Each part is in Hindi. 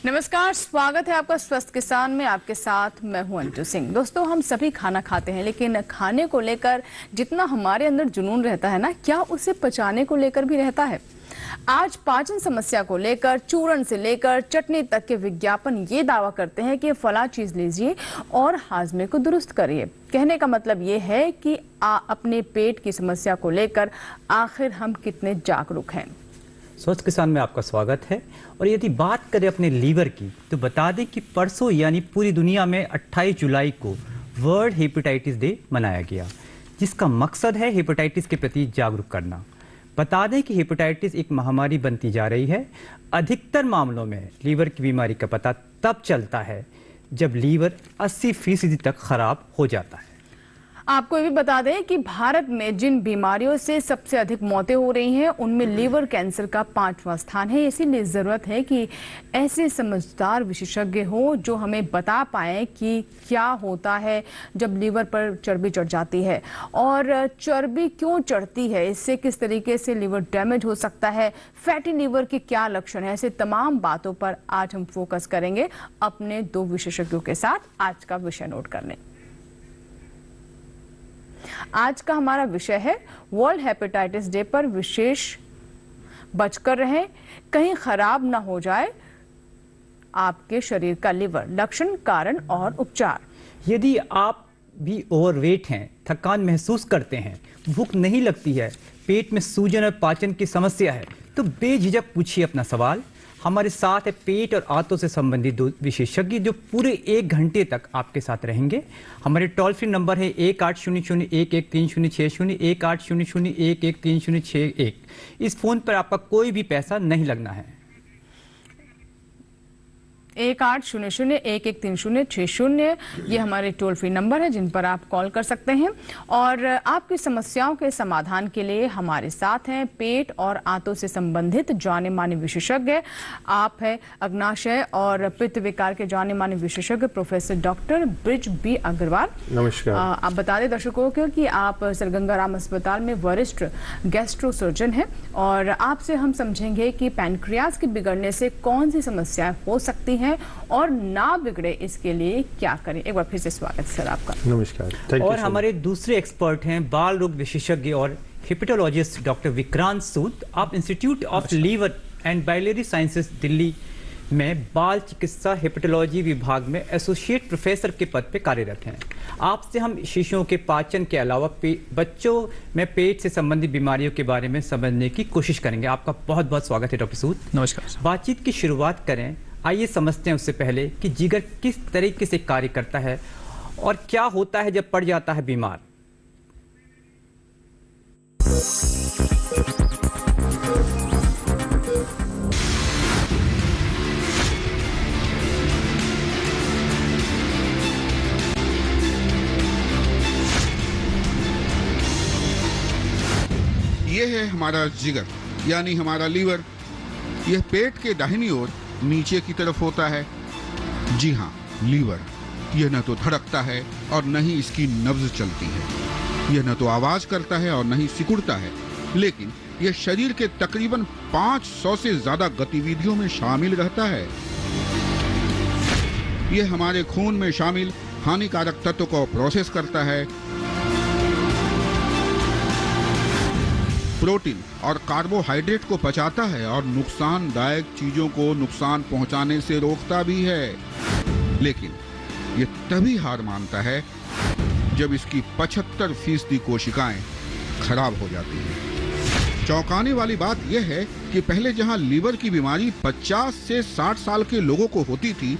नमस्कार, स्वागत है आपका स्वस्थ किसान में। आपके साथ मैं हूं अंजू सिंह। दोस्तों, हम सभी खाना खाते हैं, लेकिन खाने को लेकर जितना हमारे अंदर जुनून रहता है ना, क्या उसे पचाने को लेकर भी रहता है? आज पाचन समस्या को लेकर चूर्ण से लेकर चटनी तक के विज्ञापन ये दावा करते हैं कि फला चीज लीजिए और हाजमे को दुरुस्त करिए। कहने का मतलब ये है कि अपने पेट की समस्या को लेकर आखिर हम कितने जागरूक हैं। स्वस्थ किसान में आपका स्वागत है। और यदि बात करें अपने लीवर की, तो बता दें कि परसों यानी पूरी दुनिया में 28 जुलाई को वर्ल्ड हेपेटाइटिस डे मनाया गया, जिसका मकसद है हेपेटाइटिस के प्रति जागरूक करना। बता दें कि हेपेटाइटिस एक महामारी बनती जा रही है। अधिकतर मामलों में लीवर की बीमारी का पता तब चलता है जब लीवर 80% तक खराब हो जाता है। आपको ये भी बता दें कि भारत में जिन बीमारियों से सबसे अधिक मौतें हो रही हैं, उनमें लीवर कैंसर का 5वां स्थान है। इसीलिए ज़रूरत है कि ऐसे समझदार विशेषज्ञ हो जो हमें बता पाएं कि क्या होता है जब लीवर पर चर्बी चढ़ जाती है, और चर्बी क्यों चढ़ती है, इससे किस तरीके से लीवर डैमेज हो सकता है, फैटी लीवर के क्या लक्षण है। ऐसे तमाम बातों पर आज हम फोकस करेंगे अपने 2 विशेषज्ञों के साथ। आज का विषय नोट कर लें। आज का हमारा विषय है वर्ल्ड हेपेटाइटिस डे पर विशेष बचकर रहें, कहीं खराब ना हो जाए आपके शरीर का लीवर। लक्षण, कारण और उपचार। यदि आप भी ओवरवेट हैं, थकान महसूस करते हैं, भूख नहीं लगती है, पेट में सूजन और पाचन की समस्या है, तो बेझिझक पूछिए अपना सवाल। हमारे साथ है पेट और आंतों से संबंधित 2 विशेषज्ञ जो पूरे 1 घंटे तक आपके साथ रहेंगे। हमारे टोल फ्री नंबर है 1800-113060, 1800-113061। इस फोन पर आपका कोई भी पैसा नहीं लगना है। 1800-113060 ये हमारे टोल फ्री नंबर है जिन पर आप कॉल कर सकते हैं। और आपकी समस्याओं के समाधान के लिए हमारे साथ हैं पेट और आंतों से संबंधित जाने माने विशेषज्ञ। आप हैं अग्नाशय और पित्त विकार के जाने माने विशेषज्ञ professor doctor Brij B Agrawal. नमस्कार। आप बता दें दर्शकों को कि आप सर गंगाराम अस्पताल में वरिष्ठ गैस्ट्रो सर्जन हैं, और आपसे हम समझेंगे कि पैनक्रियाज के बिगड़ने से कौन सी समस्याएं हो सकती हैं और ना बिगड़े इसके लिए क्या करें। एक बार फिर से स्वागत सर आपका। नमस्कार। और हमारे दूसरे एक्सपर्ट हैं बाल रोग विशेषज्ञ और हेपेटोलॉजिस्ट डॉक्टर विक्रांत सूद। आप institute of liver and biliary sciences Delhi में बाल चिकित्सा हेपेटोलॉजी विभाग में एसोसिएट प्रोफेसर के पद पे कार्यरत हैं। आपसे हम शिशुओं के पाचन के अलावा बच्चों में पेट से संबंधित बीमारियों के बारे में समझने की कोशिश करेंगे। आपका बहुत बहुत स्वागत है डॉक्टर सूद। नमस्कार। बातचीत की शुरुआत करें। आइए समझते हैं उससे पहले कि जिगर किस तरीके से कार्य करता है और क्या होता है जब पड़ जाता है बीमार। ये है हमारा जिगर यानी हमारा लीवर। यह पेट के दाहिनी ओर नीचे की तरफ होता है। जी हाँ, लीवर। यह न तो धड़कता है और न ही इसकी नब्ज चलती है। यह न तो आवाज करता है और न ही सिकुड़ता है, लेकिन यह शरीर के तकरीबन 500 से ज्यादा गतिविधियों में शामिल रहता है। यह हमारे खून में शामिल हानिकारक तत्वों को प्रोसेस करता है, प्रोटीन और कार्बोहाइड्रेट को पचाता है और नुकसानदायक चीजों को नुकसान पहुंचाने से रोकता भी है। लेकिन ये तभी हार मानता है जब इसकी 75% कोशिकाएं खराब हो जाती हैं। चौंकाने वाली बात यह है कि पहले जहां लीवर की बीमारी 50 से 60 साल के लोगों को होती थी,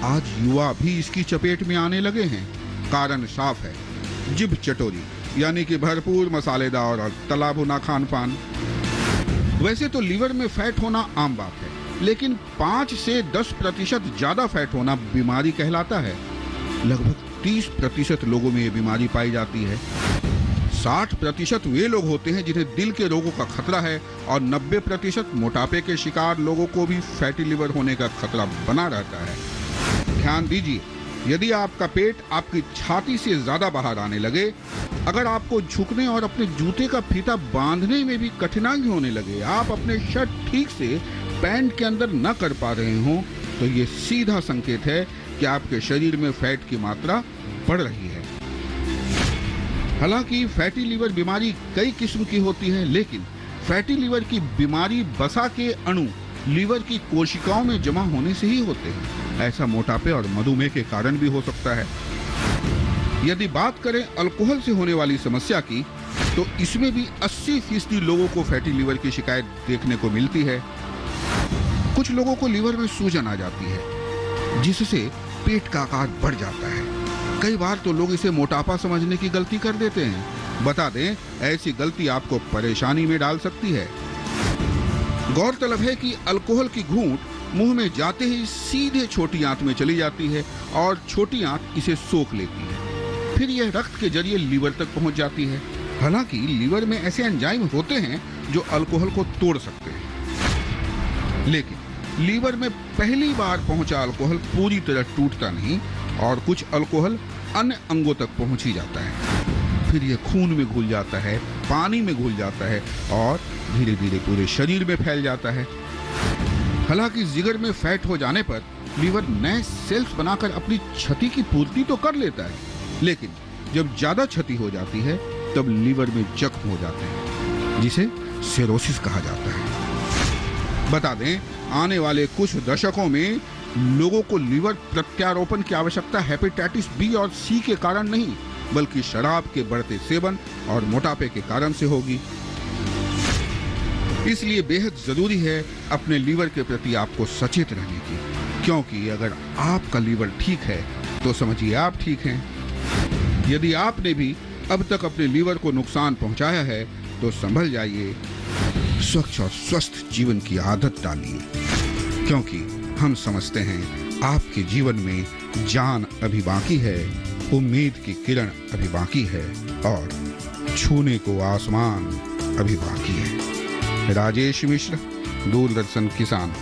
आज युवा भी इसकी चपेट में आने लगे हैं। कारण साफ है, जिभ चटोरी यानी कि भरपूर मसालेदार और तला भुना खान पान। वैसे तो लीवर में फैट होना आम बात है, लेकिन 5 से 10% ज्यादा फैट होना बीमारी कहलाता है। लगभग 30% लोगों में ये बीमारी पाई जाती है। 60% वे लोग होते हैं जिन्हें दिल के रोगों का खतरा है, और 90% मोटापे के शिकार लोगों को भी फैटी लिवर होने का खतरा बना रहता है। ध्यान दीजिए, यदि आपका पेट आपकी छाती से ज्यादा बाहर आने लगे, अगर आपको झुकने और अपने जूते का फीता बांधने में भी कठिनाई होने लगे, आप अपने शर्ट ठीक से पैंट के अंदर न कर पा रहे हों, तो ये सीधा संकेत है कि आपके शरीर में फैट की मात्रा बढ़ रही है। हालांकि फैटी लीवर बीमारी कई किस्म की होती है, लेकिन फैटी लीवर की बीमारी वसा के अणु लीवर की कोशिकाओं में जमा होने से ही होते हैं। ऐसा मोटापे और मधुमेह के कारण भी हो सकता है। यदि बात करें अल्कोहल से होने वाली समस्या की, तो इसमें भी 80% लोगों को फैटी लीवर की शिकायत देखने को मिलती है। कुछ लोगों को लीवर में सूजन आ जाती है, जिससे पेट का आकार बढ़ जाता है। कई बार तो लोग इसे मोटापा समझने की गलती कर देते हैं। बता दें, ऐसी गलती आपको परेशानी में डाल सकती है। गौरतलब है कि अल्कोहल की घूंट मुंह में जाते ही सीधे छोटी आंत में चली जाती है और छोटी आंत इसे सोख लेती है। फिर यह रक्त के जरिए लीवर तक पहुंच जाती है। हालांकि लीवर में ऐसे एंजाइम होते हैं जो अल्कोहल को तोड़ सकते हैं, लेकिन लीवर में पहली बार पहुंचा अल्कोहल पूरी तरह टूटता नहीं और कुछ अल्कोहल अन्य अंगों तक पहुंच ही जाता है। फिर यह खून में घुल जाता है, पानी में घुल जाता है और धीरे धीरे पूरे शरीर में फैल जाता है। हालांकि जिगर में फैट हो जाने पर लीवर नए सेल्स बनाकर अपनी क्षति की पूर्ति तो कर लेता है, लेकिन जब ज्यादा क्षति हो जाती है तब लीवर में जख्म हो जाते हैं, जिसे सिरोसिस कहा जाता है। बता दें, आने वाले कुछ दशकों में लोगों को लीवर प्रत्यारोपण की आवश्यकता हेपेटाइटिस बी और सी के कारण नहीं, बल्कि शराब के बढ़ते सेवन और मोटापे के कारण से होगी। इसलिए बेहद जरूरी है अपने लीवर के प्रति आपको सचेत रहने की, क्योंकि अगर आपका लीवर ठीक है तो समझिए आप ठीक हैं। यदि आपने भी अब तक अपने लीवर को नुकसान पहुंचाया है तो संभल जाइए, स्वच्छ और स्वस्थ जीवन की आदत डालिए, क्योंकि हम समझते हैं आपके जीवन में जान अभी बाकी है, उम्मीद की किरण अभी बाकी है और छूने को आसमान अभी बाकी है। राजेश मिश्र, दूरदर्शन किसान।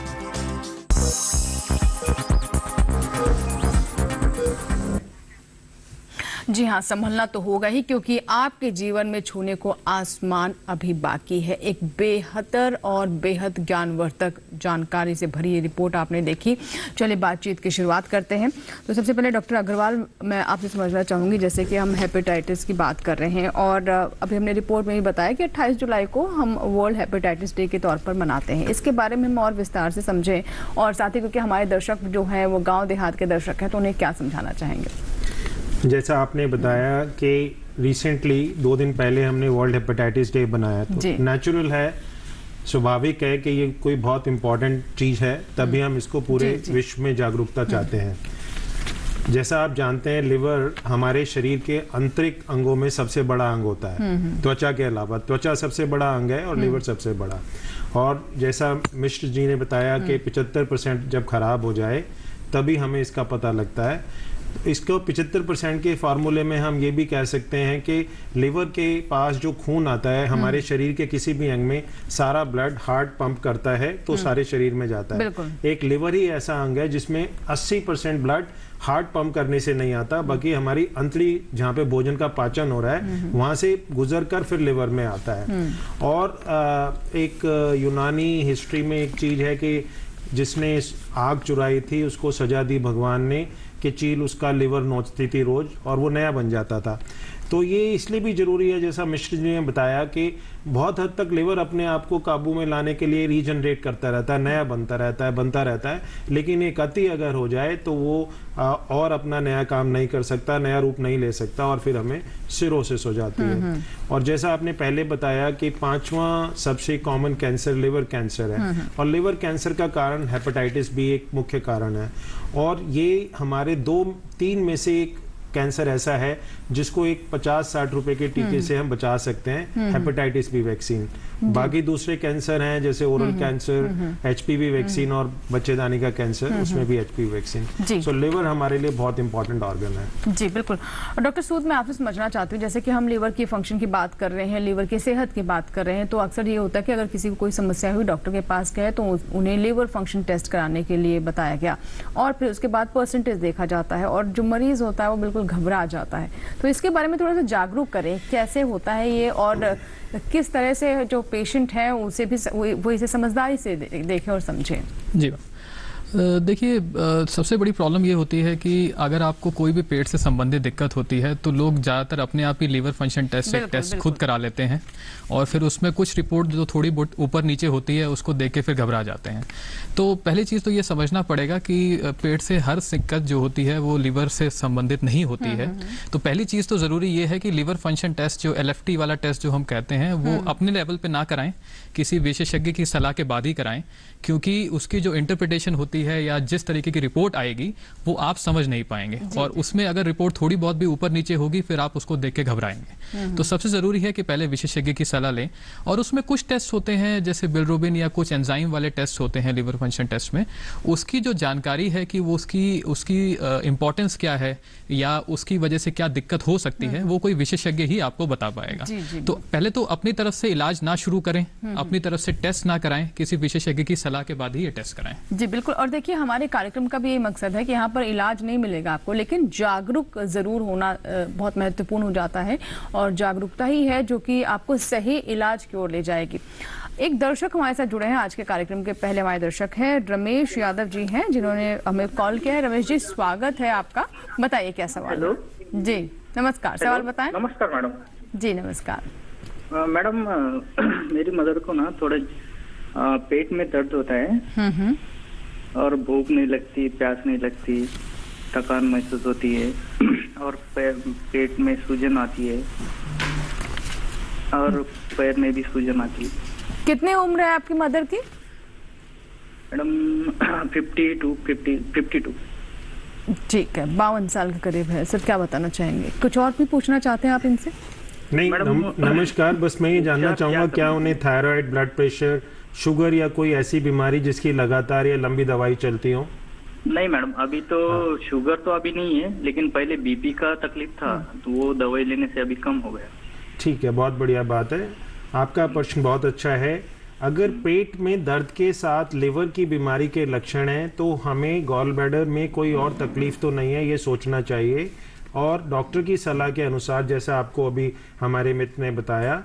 जी हाँ, संभलना तो होगा ही, क्योंकि आपके जीवन में छूने को आसमान अभी बाकी है। एक बेहतर और बेहद ज्ञानवर्धक जानकारी से भरी ये रिपोर्ट आपने देखी। चलिए बातचीत की शुरुआत करते हैं। तो सबसे पहले डॉक्टर अग्रवाल, मैं आपसे समझना चाहूँगी, जैसे कि हम हेपेटाइटिस की बात कर रहे हैं और अभी हमने रिपोर्ट में भी बताया कि 28 जुलाई को हम वर्ल्ड हेपेटाइटिस डे के तौर पर मनाते हैं। इसके बारे में हम और विस्तार से समझें, और साथ ही क्योंकि हमारे दर्शक जो हैं वो गाँव देहात के दर्शक हैं, तो उन्हें क्या समझाना चाहेंगे? जैसा आपने बताया कि रिसेंटली 2 दिन पहले हमने वर्ल्ड हेपेटाइटिस डे बनाया, तो नेचुरल है, स्वाभाविक है कि ये कोई बहुत इम्पोर्टेंट चीज़ है, तभी हम इसको पूरे विश्व में जागरूकता चाहते हैं। जैसा आप जानते हैं, लिवर हमारे शरीर के आंतरिक अंगों में सबसे बड़ा अंग होता है, त्वचा के अलावा। त्वचा सबसे बड़ा अंग है और लिवर सबसे बड़ा। और जैसा मिश्र जी ने बताया कि 75% जब खराब हो जाए तभी हमें इसका पता लगता है। इसको 75% के फार्मूले में हम ये भी कह सकते हैं कि लिवर के पास जो खून आता है, हमारे शरीर के किसी भी अंग में सारा ब्लड हार्ट पंप करता है तो सारे शरीर में जाता है। एक लिवर ही ऐसा अंग है जिसमें 80% ब्लड हार्ट पंप करने से नहीं आता, बाकी हमारी अंतड़ी जहाँ पे भोजन का पाचन हो रहा है वहां से गुजर कर फिर लिवर में आता है। और एक यूनानी हिस्ट्री में एक चीज है कि जिसने आग चुराई थी उसको सजा दी भगवान ने कि चील उसका लिवर नोचती थी रोज और वो नया बन जाता था। तो ये इसलिए भी जरूरी है, जैसा मिश्र जी ने बताया, कि बहुत हद तक लिवर अपने आप को काबू में लाने के लिए रीजनरेट करता रहता है, नया बनता रहता है, लेकिन एक अति अगर हो जाए तो वो और अपना नया काम नहीं कर सकता, नया रूप नहीं ले सकता और फिर हमें सिरोसिस हो जाती है। और जैसा आपने पहले बताया कि 5वां सबसे कॉमन कैंसर लिवर कैंसर है, और लिवर कैंसर का कारण हेपेटाइटिस बी एक मुख्य कारण है। और ये हमारे 2-3 में से एक कैंसर ऐसा है जिसको एक 50-60 रुपए के टीके से हम बचा सकते हैं, हेपेटाइटिस बी वैक्सीन। बाकी दूसरे कैंसर हैं जैसे ओरल कैंसर, एचपीवी वैक्सीन और बच्चेदानी का कैंसर, उसमें भी एचपीवी वैक्सीन। सो लिवर हमारे लिए बहुत इंपॉर्टेंट ऑर्गन है। जी बिल्कुल। और डॉक्टर सूद, मैं आपसे समझना चाहती हूँ, जैसे कि हम लिवर की फंक्शन की बात कर रहे हैं, लिवर की सेहत की बात कर रहे हैं, तो अक्सर ये होता है कि अगर किसी को कोई समस्या हुई, डॉक्टर के पास गए तो उन्हें लिवर फंक्शन टेस्ट कराने के लिए बताया गया और फिर उसके बाद परसेंटेज देखा जाता है और जो मरीज होता है वो बिल्कुल घबरा जाता है। तो इसके बारे में थोड़ा सा जागरूक करें, कैसे होता है ये और किस तरह से जो पेशेंट है उसे भी वो इसे समझदारी से देखें और समझें। जी, देखिए, सबसे बड़ी प्रॉब्लम ये होती है कि अगर आपको कोई भी पेट से संबंधित दिक्कत होती है तो लोग ज़्यादातर अपने आप ही लीवर फंक्शन टेस्ट खुद करा लेते हैं और फिर उसमें कुछ रिपोर्ट जो थोड़ी बहुत ऊपर नीचे होती है उसको देख के फिर घबरा जाते हैं। तो पहली चीज़ तो ये समझना पड़ेगा कि पेट से हर दिक्कत जो होती है वो लीवर से संबंधित नहीं होती है। तो पहली चीज़ तो ज़रूरी ये है कि लीवर फंक्शन टेस्ट, जो LFT वाला टेस्ट जो हम कहते हैं, वो अपने लेवल पे ना कराएं, किसी विशेषज्ञ की सलाह के बाद ही कराएं, क्योंकि उसकी जो इंटरप्रिटेशन होती है या जिस तरीके की रिपोर्ट आएगी वो आप समझ नहीं पाएंगे और उसमें अगर रिपोर्ट थोड़ी बहुत भी ऊपर नीचे होगी फिर आप उसको देख के घबराएंगे। तो सबसे ज़रूरी है कि पहले विशेषज्ञ की सलाह लें। और उसमें कुछ टेस्ट होते हैं जैसे बिलरुबिन या कुछ एंजाइम वाले टेस्ट होते हैं लीवर फंक्शन टेस्ट में, उसकी जो जानकारी है कि वो उसकी इंपॉर्टेंस क्या है या उसकी वजह से क्या दिक्कत हो सकती है, वो कोई विशेषज्ञ ही आपको बता पाएगा। तो पहले तो अपनी तरफ से इलाज ना शुरू करें, अपनी तरफ से टेस्ट ना कराएं, किसी विशेषज्ञ की सलाह के बाद ही ये टेस्ट कराएं। जी बिल्कुल। और देखिए, हमारे कार्यक्रम का भी ये मकसद है कि यहाँ पर इलाज नहीं मिलेगा आपको, लेकिन जागरूक जरूर होना बहुत महत्वपूर्ण हो जाता है और जागरूकता ही है जो कि आपको सही इलाज की ओर ले जाएगी। एक दर्शक हमारे साथ जुड़े हैं आज के कार्यक्रम के। पहले हमारे दर्शक हैं रमेश यादव जी हैं, जिन्होंने हमें कॉल किया है। रमेश जी, स्वागत है आपका, बताइए क्या सवाल। हेलो जी नमस्कार, सवाल बताएं। नमस्कार मैडम। जी नमस्कार। मैडम, मेरी मदर को ना थोड़े पेट में दर्द होता है और भूख नहीं लगती, प्यास नहीं लगती, थकान महसूस होती है और पेट में सूजन आती है और पैर में भी सूजन आती है। कितनी उम्र है आपकी मदर की? मैडम 52। ठीक है, 52 साल के करीब है। सर क्या बताना चाहेंगे? कुछ और भी पूछना चाहते हैं आप इनसे? नहीं, नमस्कार। बस मैं ये जानना चाहूंगा, क्या उन्हें थायराइड, ब्लड प्रेशर, शुगर या कोई ऐसी बीमारी जिसकी लगातार या लंबी दवाई चलती हो? नहीं मैडम, अभी तो शुगर तो अभी नहीं है, लेकिन पहले बीपी का तकलीफ था तो वो दवाई लेने से अभी कम हो गया। ठीक है, बहुत बढ़िया बात है। आपका प्रश्न बहुत अच्छा है। अगर पेट में दर्द के साथ लिवर की बीमारी के लक्षण हैं तो हमें गॉल ब्लैडर में कोई और तकलीफ तो नहीं है, ये सोचना चाहिए और डॉक्टर की सलाह के अनुसार, जैसा आपको अभी हमारे मित्र ने बताया,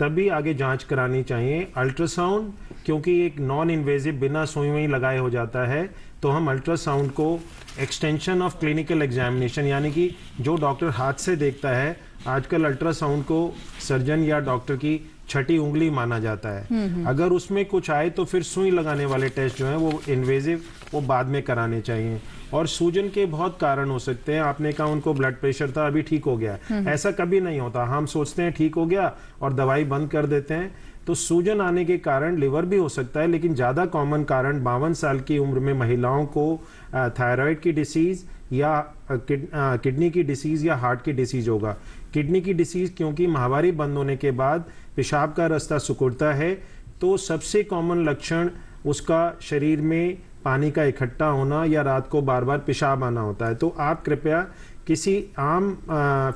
तभी आगे जांच करानी चाहिए। अल्ट्रासाउंड, क्योंकि एक नॉन इन्वेजिव, बिना सुई में लगाए हो जाता है, तो हम अल्ट्रासाउंड को एक्सटेंशन ऑफ क्लिनिकल एग्जामिनेशन, यानी कि जो डॉक्टर हाथ से देखता है, आजकल अल्ट्रासाउंड को सर्जन या डॉक्टर की छठी उंगली माना जाता है। अगर उसमें कुछ आए तो फिर सुई लगाने वाले टेस्ट जो हैं वो इन्वेजिव, वो बाद में कराने चाहिए। और सूजन के बहुत कारण हो सकते हैं। आपने कहा उनको ब्लड प्रेशर था, अभी ठीक हो गया, ऐसा कभी नहीं होता। हम सोचते हैं ठीक हो गया और दवाई बंद कर देते हैं। तो सूजन आने के कारण लिवर भी हो सकता है, लेकिन ज़्यादा कॉमन कारण 52 साल की उम्र में महिलाओं को थायराइड की डिसीज़ या किडनी की डिसीज़ या हार्ट की डिसीज़ होगा। किडनी की डिसीज़ क्योंकि माहवारी बंद होने के बाद पेशाब का रास्ता सिकुड़ता है, तो सबसे कॉमन लक्षण उसका शरीर में पानी का इकट्ठा होना या रात को बार बार पेशाब आना होता है। तो आप कृपया किसी आम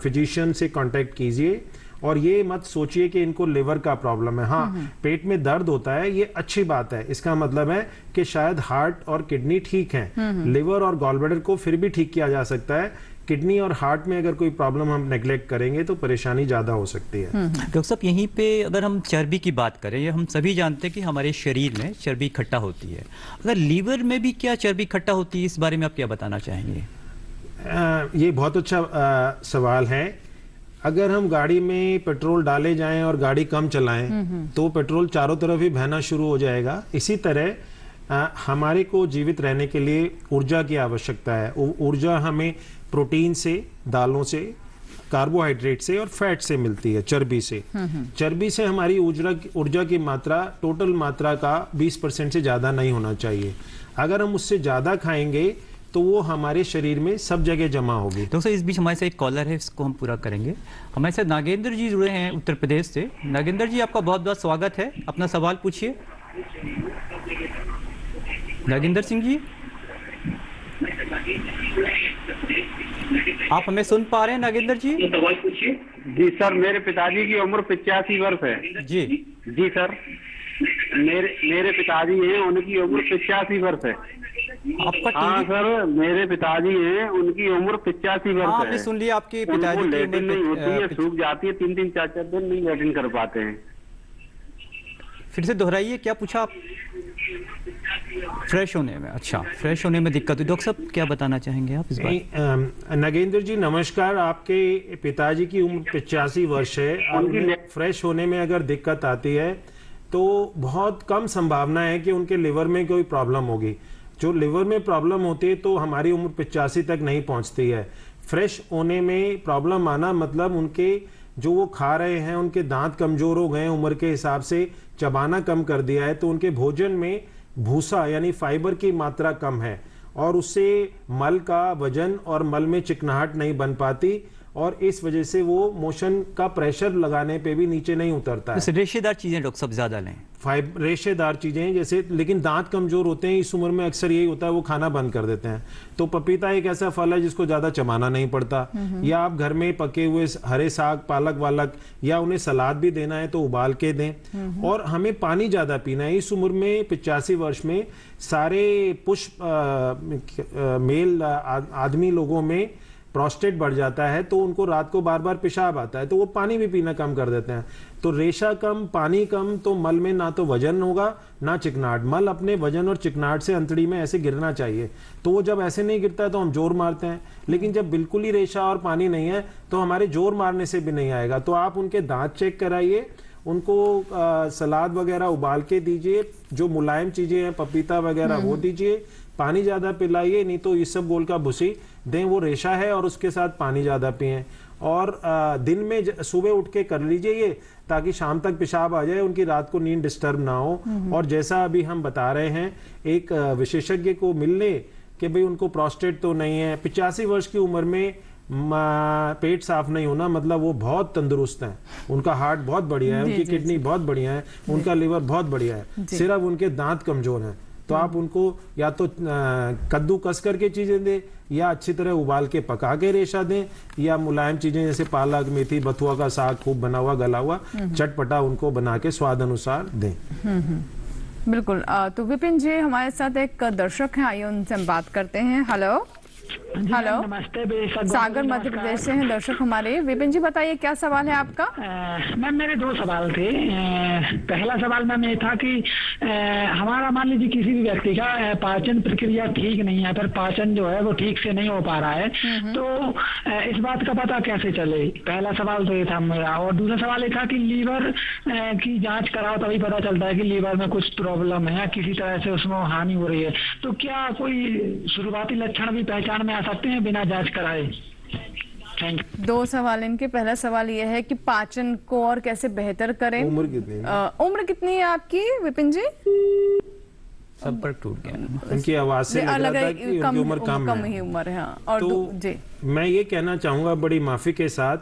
फिजिशियन से कांटेक्ट कीजिए और ये मत सोचिए कि इनको लिवर का प्रॉब्लम है। हाँ, पेट में दर्द होता है, ये अच्छी बात है। इसका मतलब है कि शायद हार्ट और किडनी ठीक हैं। लिवर और गॉल ब्लैडर को फिर भी ठीक किया जा सकता है। किडनी और हार्ट में अगर कोई प्रॉब्लम हम नेग्लेक्ट करेंगे तो परेशानी ज़्यादा हो सकती है। डॉक्टर साहब, यहीं पे अगर हम चर्बी की बात करें, ये हम सभी जानते हैं कि हमारे शरीर में चर्बी इकट्ठा होती है, अगर लीवर में भी क्या चर्बी इकट्ठा होती है, इस बारे में आप क्या बताना चाहेंगे? ये बहुत अच्छा सवाल है। अगर हम गाड़ी में पेट्रोल डाले जाएं और गाड़ी कम चलाएं तो पेट्रोल चारों तरफ ही बहना शुरू हो जाएगा। इसी तरह हमारे को जीवित रहने के लिए ऊर्जा की आवश्यकता है। ऊर्जा हमें प्रोटीन से, दालों से, कार्बोहाइड्रेट से और फैट से मिलती है, चर्बी से। चर्बी से हमारी ऊर्जा की मात्रा, टोटल मात्रा का 20% से ज़्यादा नहीं होना चाहिए। अगर हम उससे ज़्यादा खाएंगे तो वो हमारे शरीर में सब जगह जमा होगी। तो इस बीच हमारे साथ एक कॉलर है, इसको हम पूरा करेंगे। हमारे साथ नागेंद्र जी जुड़े हैं उत्तर प्रदेश से। नागेंद्र जी, आपका बहुत बहुत स्वागत है, अपना सवाल पूछिए। नागेंद्र सिंह जी, आप हमें सुन पा रहे हैं? नागेंद्र जी सवाल पूछिए। जी सर, मेरे पिताजी की उम्र 85 वर्ष है। जी जी सर, मेरे पिताजी हैं, उनकी उम्र 85 वर्ष है। आपका हाँ सर, मेरे पिताजी हैं, उनकी उम्र 85 वर्ष है। आपने सुन लिया, आपके पिताजी की लेटिन नहीं होती है, सूख जाती है, 3-3 4-4 दिन नहीं लेटिन कर पाते हैं। फिर से दोहराइए, क्या पूछा आप? फ्रेश होने में, अच्छा, फ्रेश होने में दिक्कत हुई। डॉक्टर साहब क्या बताना चाहेंगे आप इस बार? नगेंद्र जी नमस्कार। आपके पिताजी की उम्र 85 वर्ष है। आपको फ्रेश होने में अगर दिक्कत आती है तो बहुत कम संभावना है कि उनके लिवर में कोई प्रॉब्लम होगी। जो लिवर में प्रॉब्लम होती है तो हमारी उम्र 85 तक नहीं पहुंचती है। फ्रेश होने में प्रॉब्लम आना मतलब उनके जो वो खा रहे हैं उनके दांत कमजोर हो गए, उम्र के हिसाब से चबाना कम कर दिया है, तो उनके भोजन में भूसा यानी फाइबर की मात्रा कम है और उससे मल का वजन और मल में चिकनाहट नहीं बन पाती और इस वजह से वो मोशन का प्रेशर लगाने पे भी नीचे नहीं उतरता है। रेशेदार चीजें डॉक्टर साहब ज्यादा लें, रेशेदार चीजें जैसे, लेकिन दांत कमजोर होते हैं इस उम्र में, अक्सर यही होता है वो खाना बंद कर देते हैं। तो पपीता एक ऐसा फल है जिसको ज्यादा चबाना नहीं पड़ता, या आप घर में पके हुए हरे साग पालक वालक या उन्हें सलाद भी देना है तो उबाल के दें। और हमें पानी ज्यादा पीना है। इस उम्र में 85 वर्ष में सारे पुष्प मेल आदमी लोगों में प्रोस्टेट बढ़ जाता है तो उनको रात को बार बार पेशाब आता है, तो वो पानी भी पीना कम कर देते हैं। तो रेशा कम, पानी कम, तो मल में ना तो वजन होगा ना चिकनाहट। मल अपने वजन और चिकनाहट से अंतड़ी में ऐसे गिरना चाहिए, तो वो जब ऐसे नहीं गिरता है तो हम जोर मारते हैं, लेकिन जब बिल्कुल ही रेशा और पानी नहीं है तो हमारे जोर मारने से भी नहीं आएगा। तो आप उनके दांत चेक कराइए, उनको सलाद वगैरह उबाल के दीजिए, जो मुलायम चीजें हैं पपीता वगैरह वो दीजिए, पानी ज्यादा पिलाइए, नहीं तो इसबगोल का भूसी दें, वो रेशा है, और उसके साथ पानी ज्यादा पिएं। और दिन में सुबह उठ के कर लीजिए ये, ताकि शाम तक पेशाब आ जाए, उनकी रात को नींद डिस्टर्ब ना हो। और जैसा अभी हम बता रहे हैं, एक विशेषज्ञ को मिलने कि भाई उनको प्रोस्टेट तो नहीं है। 85 वर्ष की उम्र में पेट साफ नहीं होना मतलब वो बहुत तंदुरुस्त हैं, उनका हार्ट बहुत बढ़िया है, उनकी किडनी बहुत बढ़िया है, उनका लिवर बहुत बढ़िया है, सिर्फ उनके दांत कमजोर हैं। तो आप उनको या तो कद्दू कस करके चीजें दें, या अच्छी तरह उबाल के पका के रेशा दें, या मुलायम चीजें जैसे पालक मेथी बथुआ का साग खूब बना हुआ गला हुआ चटपटा उनको बना के स्वाद अनुसार दें। बिल्कुल। तो विपिन जी हमारे साथ एक दर्शक हैं, आइए उनसे हम बात करते हैं। हेलो हेलो, नमस्ते। सागर मध्य प्रदेश से हैं दर्शक हमारे। विपिन जी बताइए क्या सवाल है आपका? मैम मेरे दो सवाल थे। पहला सवाल मैम ये था कि हमारा मान लीजिए किसी भी व्यक्ति का पाचन प्रक्रिया ठीक नहीं है, पर पाचन जो है वो ठीक से नहीं हो पा रहा है, तो इस बात का पता कैसे चले? पहला सवाल तो ये था मेरा। और दूसरा सवाल ये था कि लीवर की जांच कराओ तभी पता चलता है कि लीवर में कुछ प्रॉब्लम है या किसी तरह से उसमें हानि हो रही है, तो क्या कोई शुरुआती लक्षण भी पहचान में आ सकते हैं बिना जांच कराए? Thank you. दो सवाल इनके। पहला सवाल यह है कि पाचन को और कैसे बेहतर करें। उम्र कितनी है? उम्र कितनी है आपकी विपिन जी? संपर्क टूट गया, उनकी आवाज से लग रहा था कि उनकी उम्र कम ही उम्र है। और तो जी मैं ये कहना चाहूंगा बड़ी माफी के साथ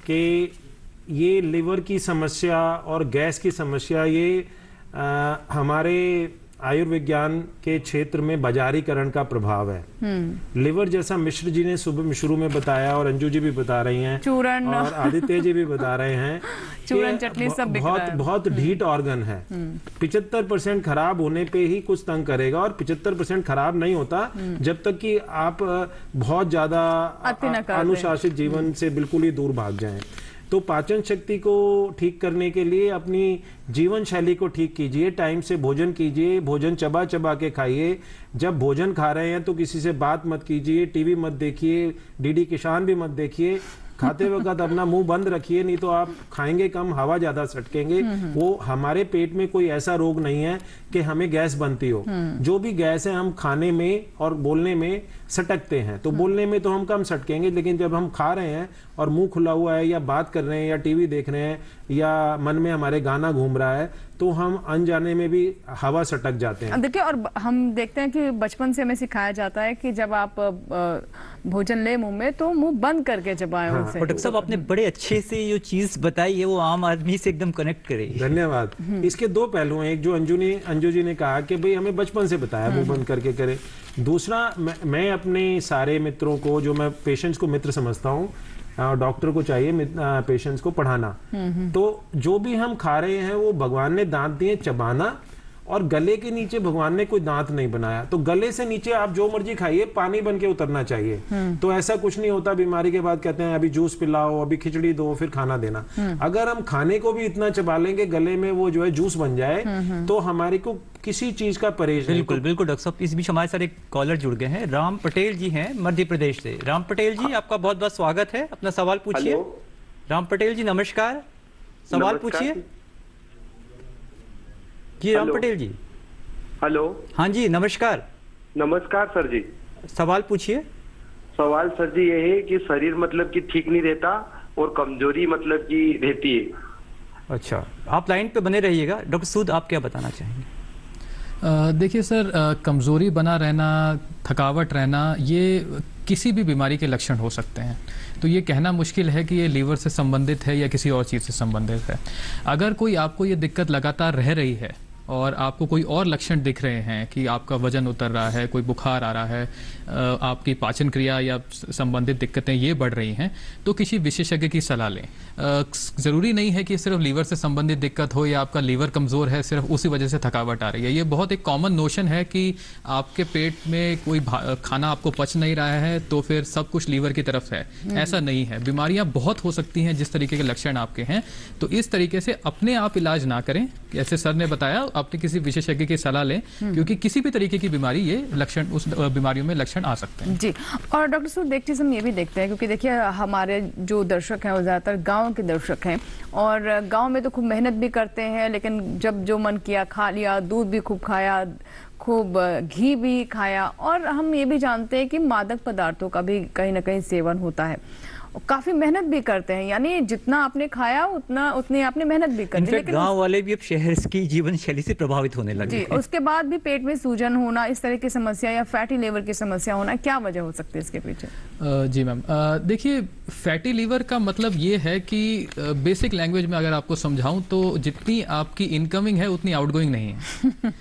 कि ये लिवर की समस्या और गैस की समस्या ये हमारे आयुर्विज्ञान के क्षेत्र में बाजारीकरण का प्रभाव है। लिवर जैसा मिश्र जी ने सुबह शुरू में बताया और अंजू जी भी बता रही हैं, चूरन और आदित्य जी भी बता रहे हैं, चूरन चटनी सब बहुत ढीठ ऑर्गन है। 75% खराब होने पे ही कुछ तंग करेगा, और 75% खराब नहीं होता जब तक कि आप बहुत ज्यादा अनुशासित जीवन से बिल्कुल ही दूर भाग जाएं। तो पाचन शक्ति को ठीक करने के लिए अपनी जीवन शैली को ठीक कीजिए, टाइम से भोजन कीजिए, भोजन चबा चबा के खाइए। जब भोजन खा रहे हैं तो किसी से बात मत कीजिए, टीवी मत देखिए, डीडी किसान भी मत देखिए, खाते वक्त अपना मुंह बंद रखिए, नहीं तो आप खाएंगे कम, हवा ज्यादा सटकेंगे। वो हमारे पेट में कोई ऐसा रोग नहीं है कि हमें गैस बनती हो। जो भी गैस है हम खाने में और बोलने में सटकते हैं, तो बोलने में तो हम कम सटकेंगे, लेकिन जब हम खा रहे हैं और मुंह खुला हुआ है या बात कर रहे हैं या टीवी देख रहे हैं या मन में हमारे गाना घूम रहा है, तो हम अनजाने में भी हवा सटक जाते हैं। देखिए, और हम देखते हैं कि बचपन से हमें सिखाया जाता है कि जब आप भोजन ले मुंह में तो मुंह बंद करके चबाएं उसे। डॉक्टर साहब आपने बड़े अच्छे से जो चीज बताई है वो आम आदमी से एकदम कनेक्ट करे। धन्यवाद। इसके दो पहलू हैं, एक जो अंजू जी ने कहा कि भाई हमें बचपन से बताया मुंह बंद करके करे। दूसरा, मैं अपने सारे मित्रों को, जो मैं पेशेंट्स को मित्र समझता हूँ, डॉक्टर को चाहिए पेशेंट्स को पढ़ाना। तो जो भी हम खा रहे हैं वो भगवान ने दांत दिए चबाना और गले के नीचे भगवान ने कोई दांत नहीं बनाया, तो गले से नीचे आप जो मर्जी खाइए, पानी बन के उतरना चाहिए। तो ऐसा कुछ नहीं होता बीमारी के बाद कहते हैं अभी जूस पिलाओ, अभी खिचड़ी दो, फिर खाना देना। अगर हम खाने को भी इतना चबा लेंगे गले में वो जो है जूस बन जाए, तो हमारे को किसी चीज का परहेज नहीं। बिल्कुल बिल्कुल डॉक्टर साहब, इस बीच हमारे साथ एक कॉलर जुड़ गए हैं, राम पटेल जी हैं मध्य प्रदेश से। राम पटेल जी, आपका बहुत बहुत स्वागत है, अपना सवाल पूछिए। राम पटेल जी नमस्कार, सवाल पूछिए जी। राम पटेल जी, हेलो। हाँ जी नमस्कार। नमस्कार सर जी। सवाल पूछिए। सवाल सर जी ये है कि शरीर मतलब कि ठीक नहीं रहता और कमजोरी मतलब कि रहती है। अच्छा, आप लाइन पे बने रहिएगा। डॉक्टर सूद, आप क्या बताना चाहेंगे? देखिए सर, कमज़ोरी बना रहना, थकावट रहना, ये किसी भी बीमारी के लक्षण हो सकते हैं। तो ये कहना मुश्किल है कि ये लीवर से संबंधित है या किसी और चीज़ से संबंधित है। अगर कोई आपको ये दिक्कत लगातार रह रही है और आपको कोई और लक्षण दिख रहे हैं कि आपका वजन उतर रहा है, कोई बुखार आ रहा है, आपकी पाचन क्रिया या संबंधित दिक्कतें ये बढ़ रही हैं, तो किसी विशेषज्ञ की सलाह लें। ज़रूरी नहीं है कि सिर्फ लीवर से संबंधित दिक्कत हो या आपका लीवर कमज़ोर है, सिर्फ उसी वजह से थकावट आ रही है। ये बहुत एक कॉमन नोशन है कि आपके पेट में कोई खाना आपको पच नहीं रहा है तो फिर सब कुछ लीवर की तरफ है। ऐसा नहीं है, बीमारियाँ बहुत हो सकती हैं जिस तरीके के लक्षण आपके हैं। तो इस तरीके से अपने आप इलाज ना करें, जैसे सर ने बताया, अपने किसी विशेषज्ञ की सलाह लें, क्योंकि किसी भी तरीके की बीमारी ये लक्षण, उस बीमारियों में लक्षण आ सकते हैं। जी, और डॉक्टर सूद, देखते हम ये भी देखते हैं, क्योंकि देखिए हमारे जो दर्शक हैं वो ज़्यादातर गांव के दर्शक हैं, और गांव में तो खूब मेहनत भी करते हैं, लेकिन जब जो मन किया खा लिया, दूध भी खूब खाया, खूब घी भी खाया, और हम ये भी जानते हैं कि मादक पदार्थों का भी कहीं ना कहीं सेवन होता है। काफी मेहनत भी करते हैं, यानी जितना आपने खाया उतनी आपने मेहनत भी करनी। लेकिन गांव वाले भी अब शहर की जीवन शैली से प्रभावित होने लगे हैं। उसके बाद भी पेट में सूजन होना, इस तरह की समस्या या फैटी लिवर की समस्या होना, क्या वजह हो सकती है इसके पीछे? जी मैम, देखिए फैटी लिवर का मतलब ये है कि बेसिक लैंग्वेज में अगर आपको समझाऊं तो जितनी आपकी इनकमिंग है उतनी आउटगोइंग नहीं है।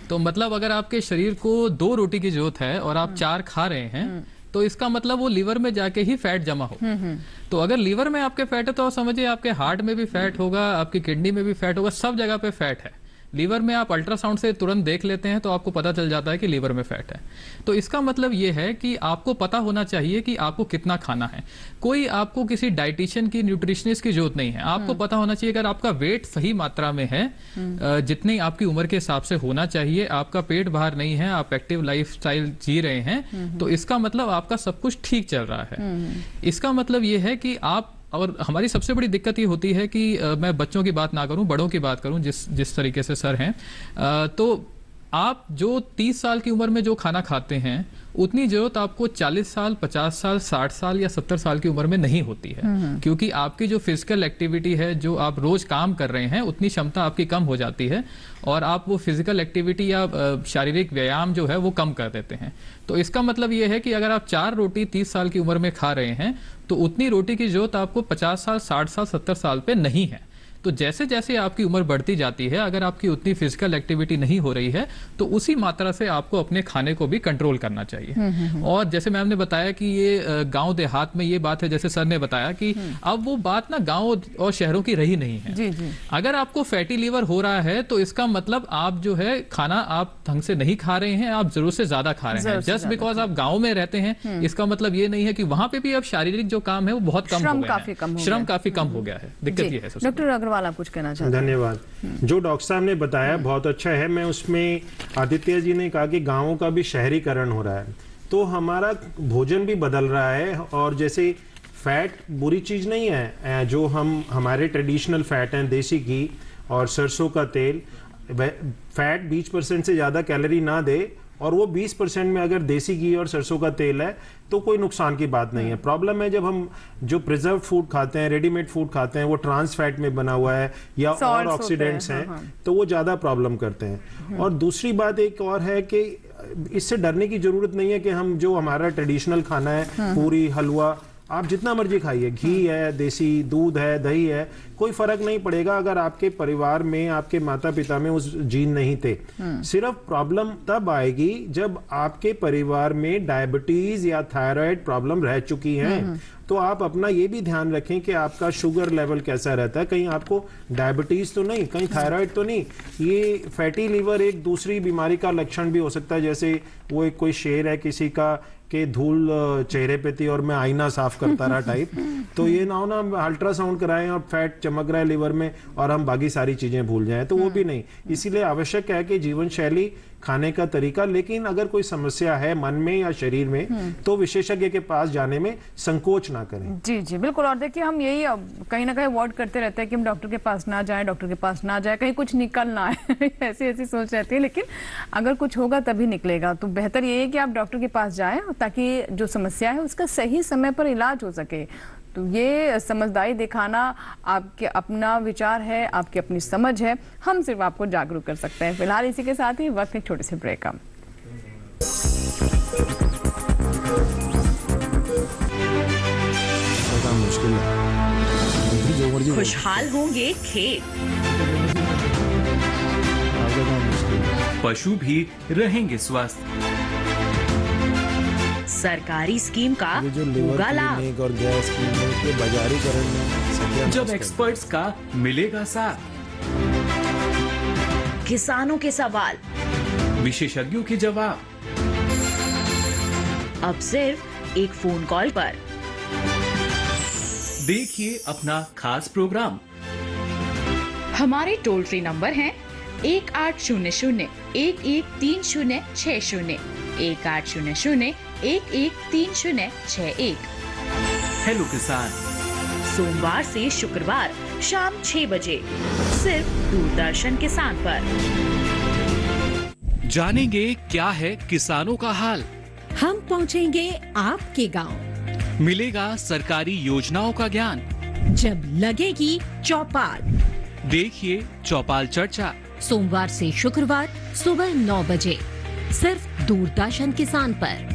तो मतलब अगर आपके शरीर को 2 रोटी की जरूरत है और आप 4 खा रहे हैं, तो इसका मतलब वो लीवर में जाके ही फैट जमा हो। तो अगर लीवर में आपके फैट है तो आप समझिए आपके हार्ट में भी फैट होगा, आपकी किडनी में भी फैट होगा, सब जगह पे फैट है। लीवर में आप अल्ट्रासाउंड से तुरंत देख लेते हैं तो आपको पता चल जाता है कि लीवर में फैट है। तो इसका मतलब ये है कि आपको पता होना चाहिए कि आपको कितना खाना है। कोई आपको किसी डाइटिशियन की, न्यूट्रिशनिस्ट की जरूरत नहीं है। आपको पता होना चाहिए अगर आपका वेट सही मात्रा में है, जितनी आपकी उम्र के हिसाब से होना चाहिए, आपका पेट बाहर नहीं है, आप एक्टिव लाइफस्टाइल जी रहे हैं, तो इसका मतलब आपका सब कुछ ठीक चल रहा है। इसका मतलब ये है कि आप, और हमारी सबसे बड़ी दिक्कत ये होती है कि मैं बच्चों की बात ना करूं, बड़ों की बात करूं, जिस तरीके से सर हैं, तो आप जो 30 साल की उम्र में जो खाना खाते हैं उतनी जरूरत आपको 40 साल, 50 साल, 60 साल या 70 साल की उम्र में नहीं होती है, क्योंकि आपकी जो फिजिकल एक्टिविटी है, जो आप रोज काम कर रहे हैं, उतनी क्षमता आपकी कम हो जाती है और आप वो फिजिकल एक्टिविटी या शारीरिक व्यायाम जो है वो कम कर देते हैं। तो इसका मतलब ये है कि अगर आप 4 रोटी 30 साल की उम्र में खा रहे हैं तो उतनी रोटी की जरूरत आपको 50 साल, 60 साल, 70 साल पे नहीं है। तो जैसे जैसे आपकी उम्र बढ़ती जाती है, अगर आपकी उतनी फिजिकल एक्टिविटी नहीं हो रही है तो उसी मात्रा से आपको अपने खाने को भी कंट्रोल करना चाहिए। और जैसे मैम ने बताया कि ये गांव देहात में ये बात है, जैसे सर ने बताया कि अब वो बात ना गांव और शहरों की रही नहीं है। जी। अगर आपको फैटी लीवर हो रहा है तो इसका मतलब आप जो है खाना आप ढंग से नहीं खा रहे हैं, आप जरूरत से ज्यादा खा रहे हैं। जस्ट बिकॉज आप गाँव में रहते हैं इसका मतलब ये नहीं है कि वहां पे भी अब शारीरिक जो काम है वो बहुत कम हो गया है, श्रम काफी कम हो गया है। दिक्कत ये है। डॉक्टर आप कुछ कहना चाहते हैं? धन्यवाद। जो डॉक्टर साहब ने बताया बहुत अच्छा है। मैं उसमें आदित्य जी ने कहा कि गांवों का भी शहरीकरण हो रहा है, तो हमारा भोजन भी बदल रहा है। और जैसे फैट बुरी चीज नहीं है, जो हमारे ट्रेडिशनल फैट हैं, देसी घी और सरसों का तेल, फैट 20% से ज्यादा कैलोरी ना दे, और वो 20% में अगर देसी घी और सरसों का तेल है तो कोई नुकसान की बात नहीं है। प्रॉब्लम है जब हम जो प्रिजर्व फूड खाते हैं, रेडीमेड फूड खाते हैं, वो ट्रांस फैट में बना हुआ है या और ऑक्सीडेंट्स हैं, तो वो ज्यादा प्रॉब्लम करते हैं। और दूसरी बात एक और है कि इससे डरने की जरूरत नहीं है कि हम जो हमारा ट्रेडिशनल खाना है, पूरी, हलवा, आप जितना मर्जी खाइए, घी है, देसी दूध है, दही है, कोई फर्क नहीं पड़ेगा अगर आपके परिवार में, आपके माता पिता में उस जीन नहीं थे। सिर्फ प्रॉब्लम तब आएगी जब आपके परिवार में डायबिटीज या थायराइड प्रॉब्लम रह चुकी है। तो आप अपना ये भी ध्यान रखें कि आपका शुगर लेवल कैसा रहता है, कहीं आपको डायबिटीज तो नहीं, कहीं थायराइड तो नहीं। ये फैटी लीवर एक दूसरी बीमारी का लक्षण भी हो सकता है, जैसे वो एक कोई शेर है किसी का कि धूल चेहरे पे थी और मैं आईना साफ करता रहा टाइप। तो ये ना हो ना अल्ट्रासाउंड कराएं और फैट चमक रहा है लीवर में और हम बाकी सारी चीजें भूल जाएं, तो वो भी नहीं। इसीलिए आवश्यक है कि जीवन शैली, खाने का तरीका, लेकिन अगर कोई समस्या है मन में या शरीर में तो विशेषज्ञ के पास जाने में संकोच ना करें। जी जी बिल्कुल। और देखिए हम यही कहीं ना कहीं अवॉइड करते रहते हैं कि हम डॉक्टर के पास ना जाएं, डॉक्टर के पास ना जाएं, कहीं कुछ निकल ना आए ऐसी ऐसी सोच रहती है। लेकिन अगर कुछ होगा तभी निकलेगा, तो बेहतर ये है कि आप डॉक्टर के पास जाएं ताकि जो समस्या है उसका सही समय पर इलाज हो सके। तो ये समझदारी दिखाना आपके अपना विचार है, आपकी अपनी समझ है, हम सिर्फ आपको जागरूक कर सकते हैं। फिलहाल इसी के साथ ही वक्त एक छोटे से ब्रेक का। खुशहाल होंगे खेत, पशु भी रहेंगे स्वस्थ, सरकारी स्कीम का होगा लाभ और गैस के बाजारीकरण में जब एक्सपर्ट्स का मिलेगा साथ, किसानों के सवाल, विशेषज्ञों के जवाब, अब सिर्फ एक फोन कॉल पर। देखिए अपना खास प्रोग्राम। हमारे टोल फ्री नंबर हैं 1800-113060, 1800-113061। हेलो किसान, सोमवार से शुक्रवार शाम 6 बजे सिर्फ दूरदर्शन किसान पर। जानेंगे क्या है किसानों का हाल, हम पहुंचेंगे आपके गांव, मिलेगा सरकारी योजनाओं का ज्ञान, जब लगेगी चौपाल। देखिए चौपाल चर्चा, सोमवार से शुक्रवार सुबह 9 बजे सिर्फ दूरदर्शन किसान पर।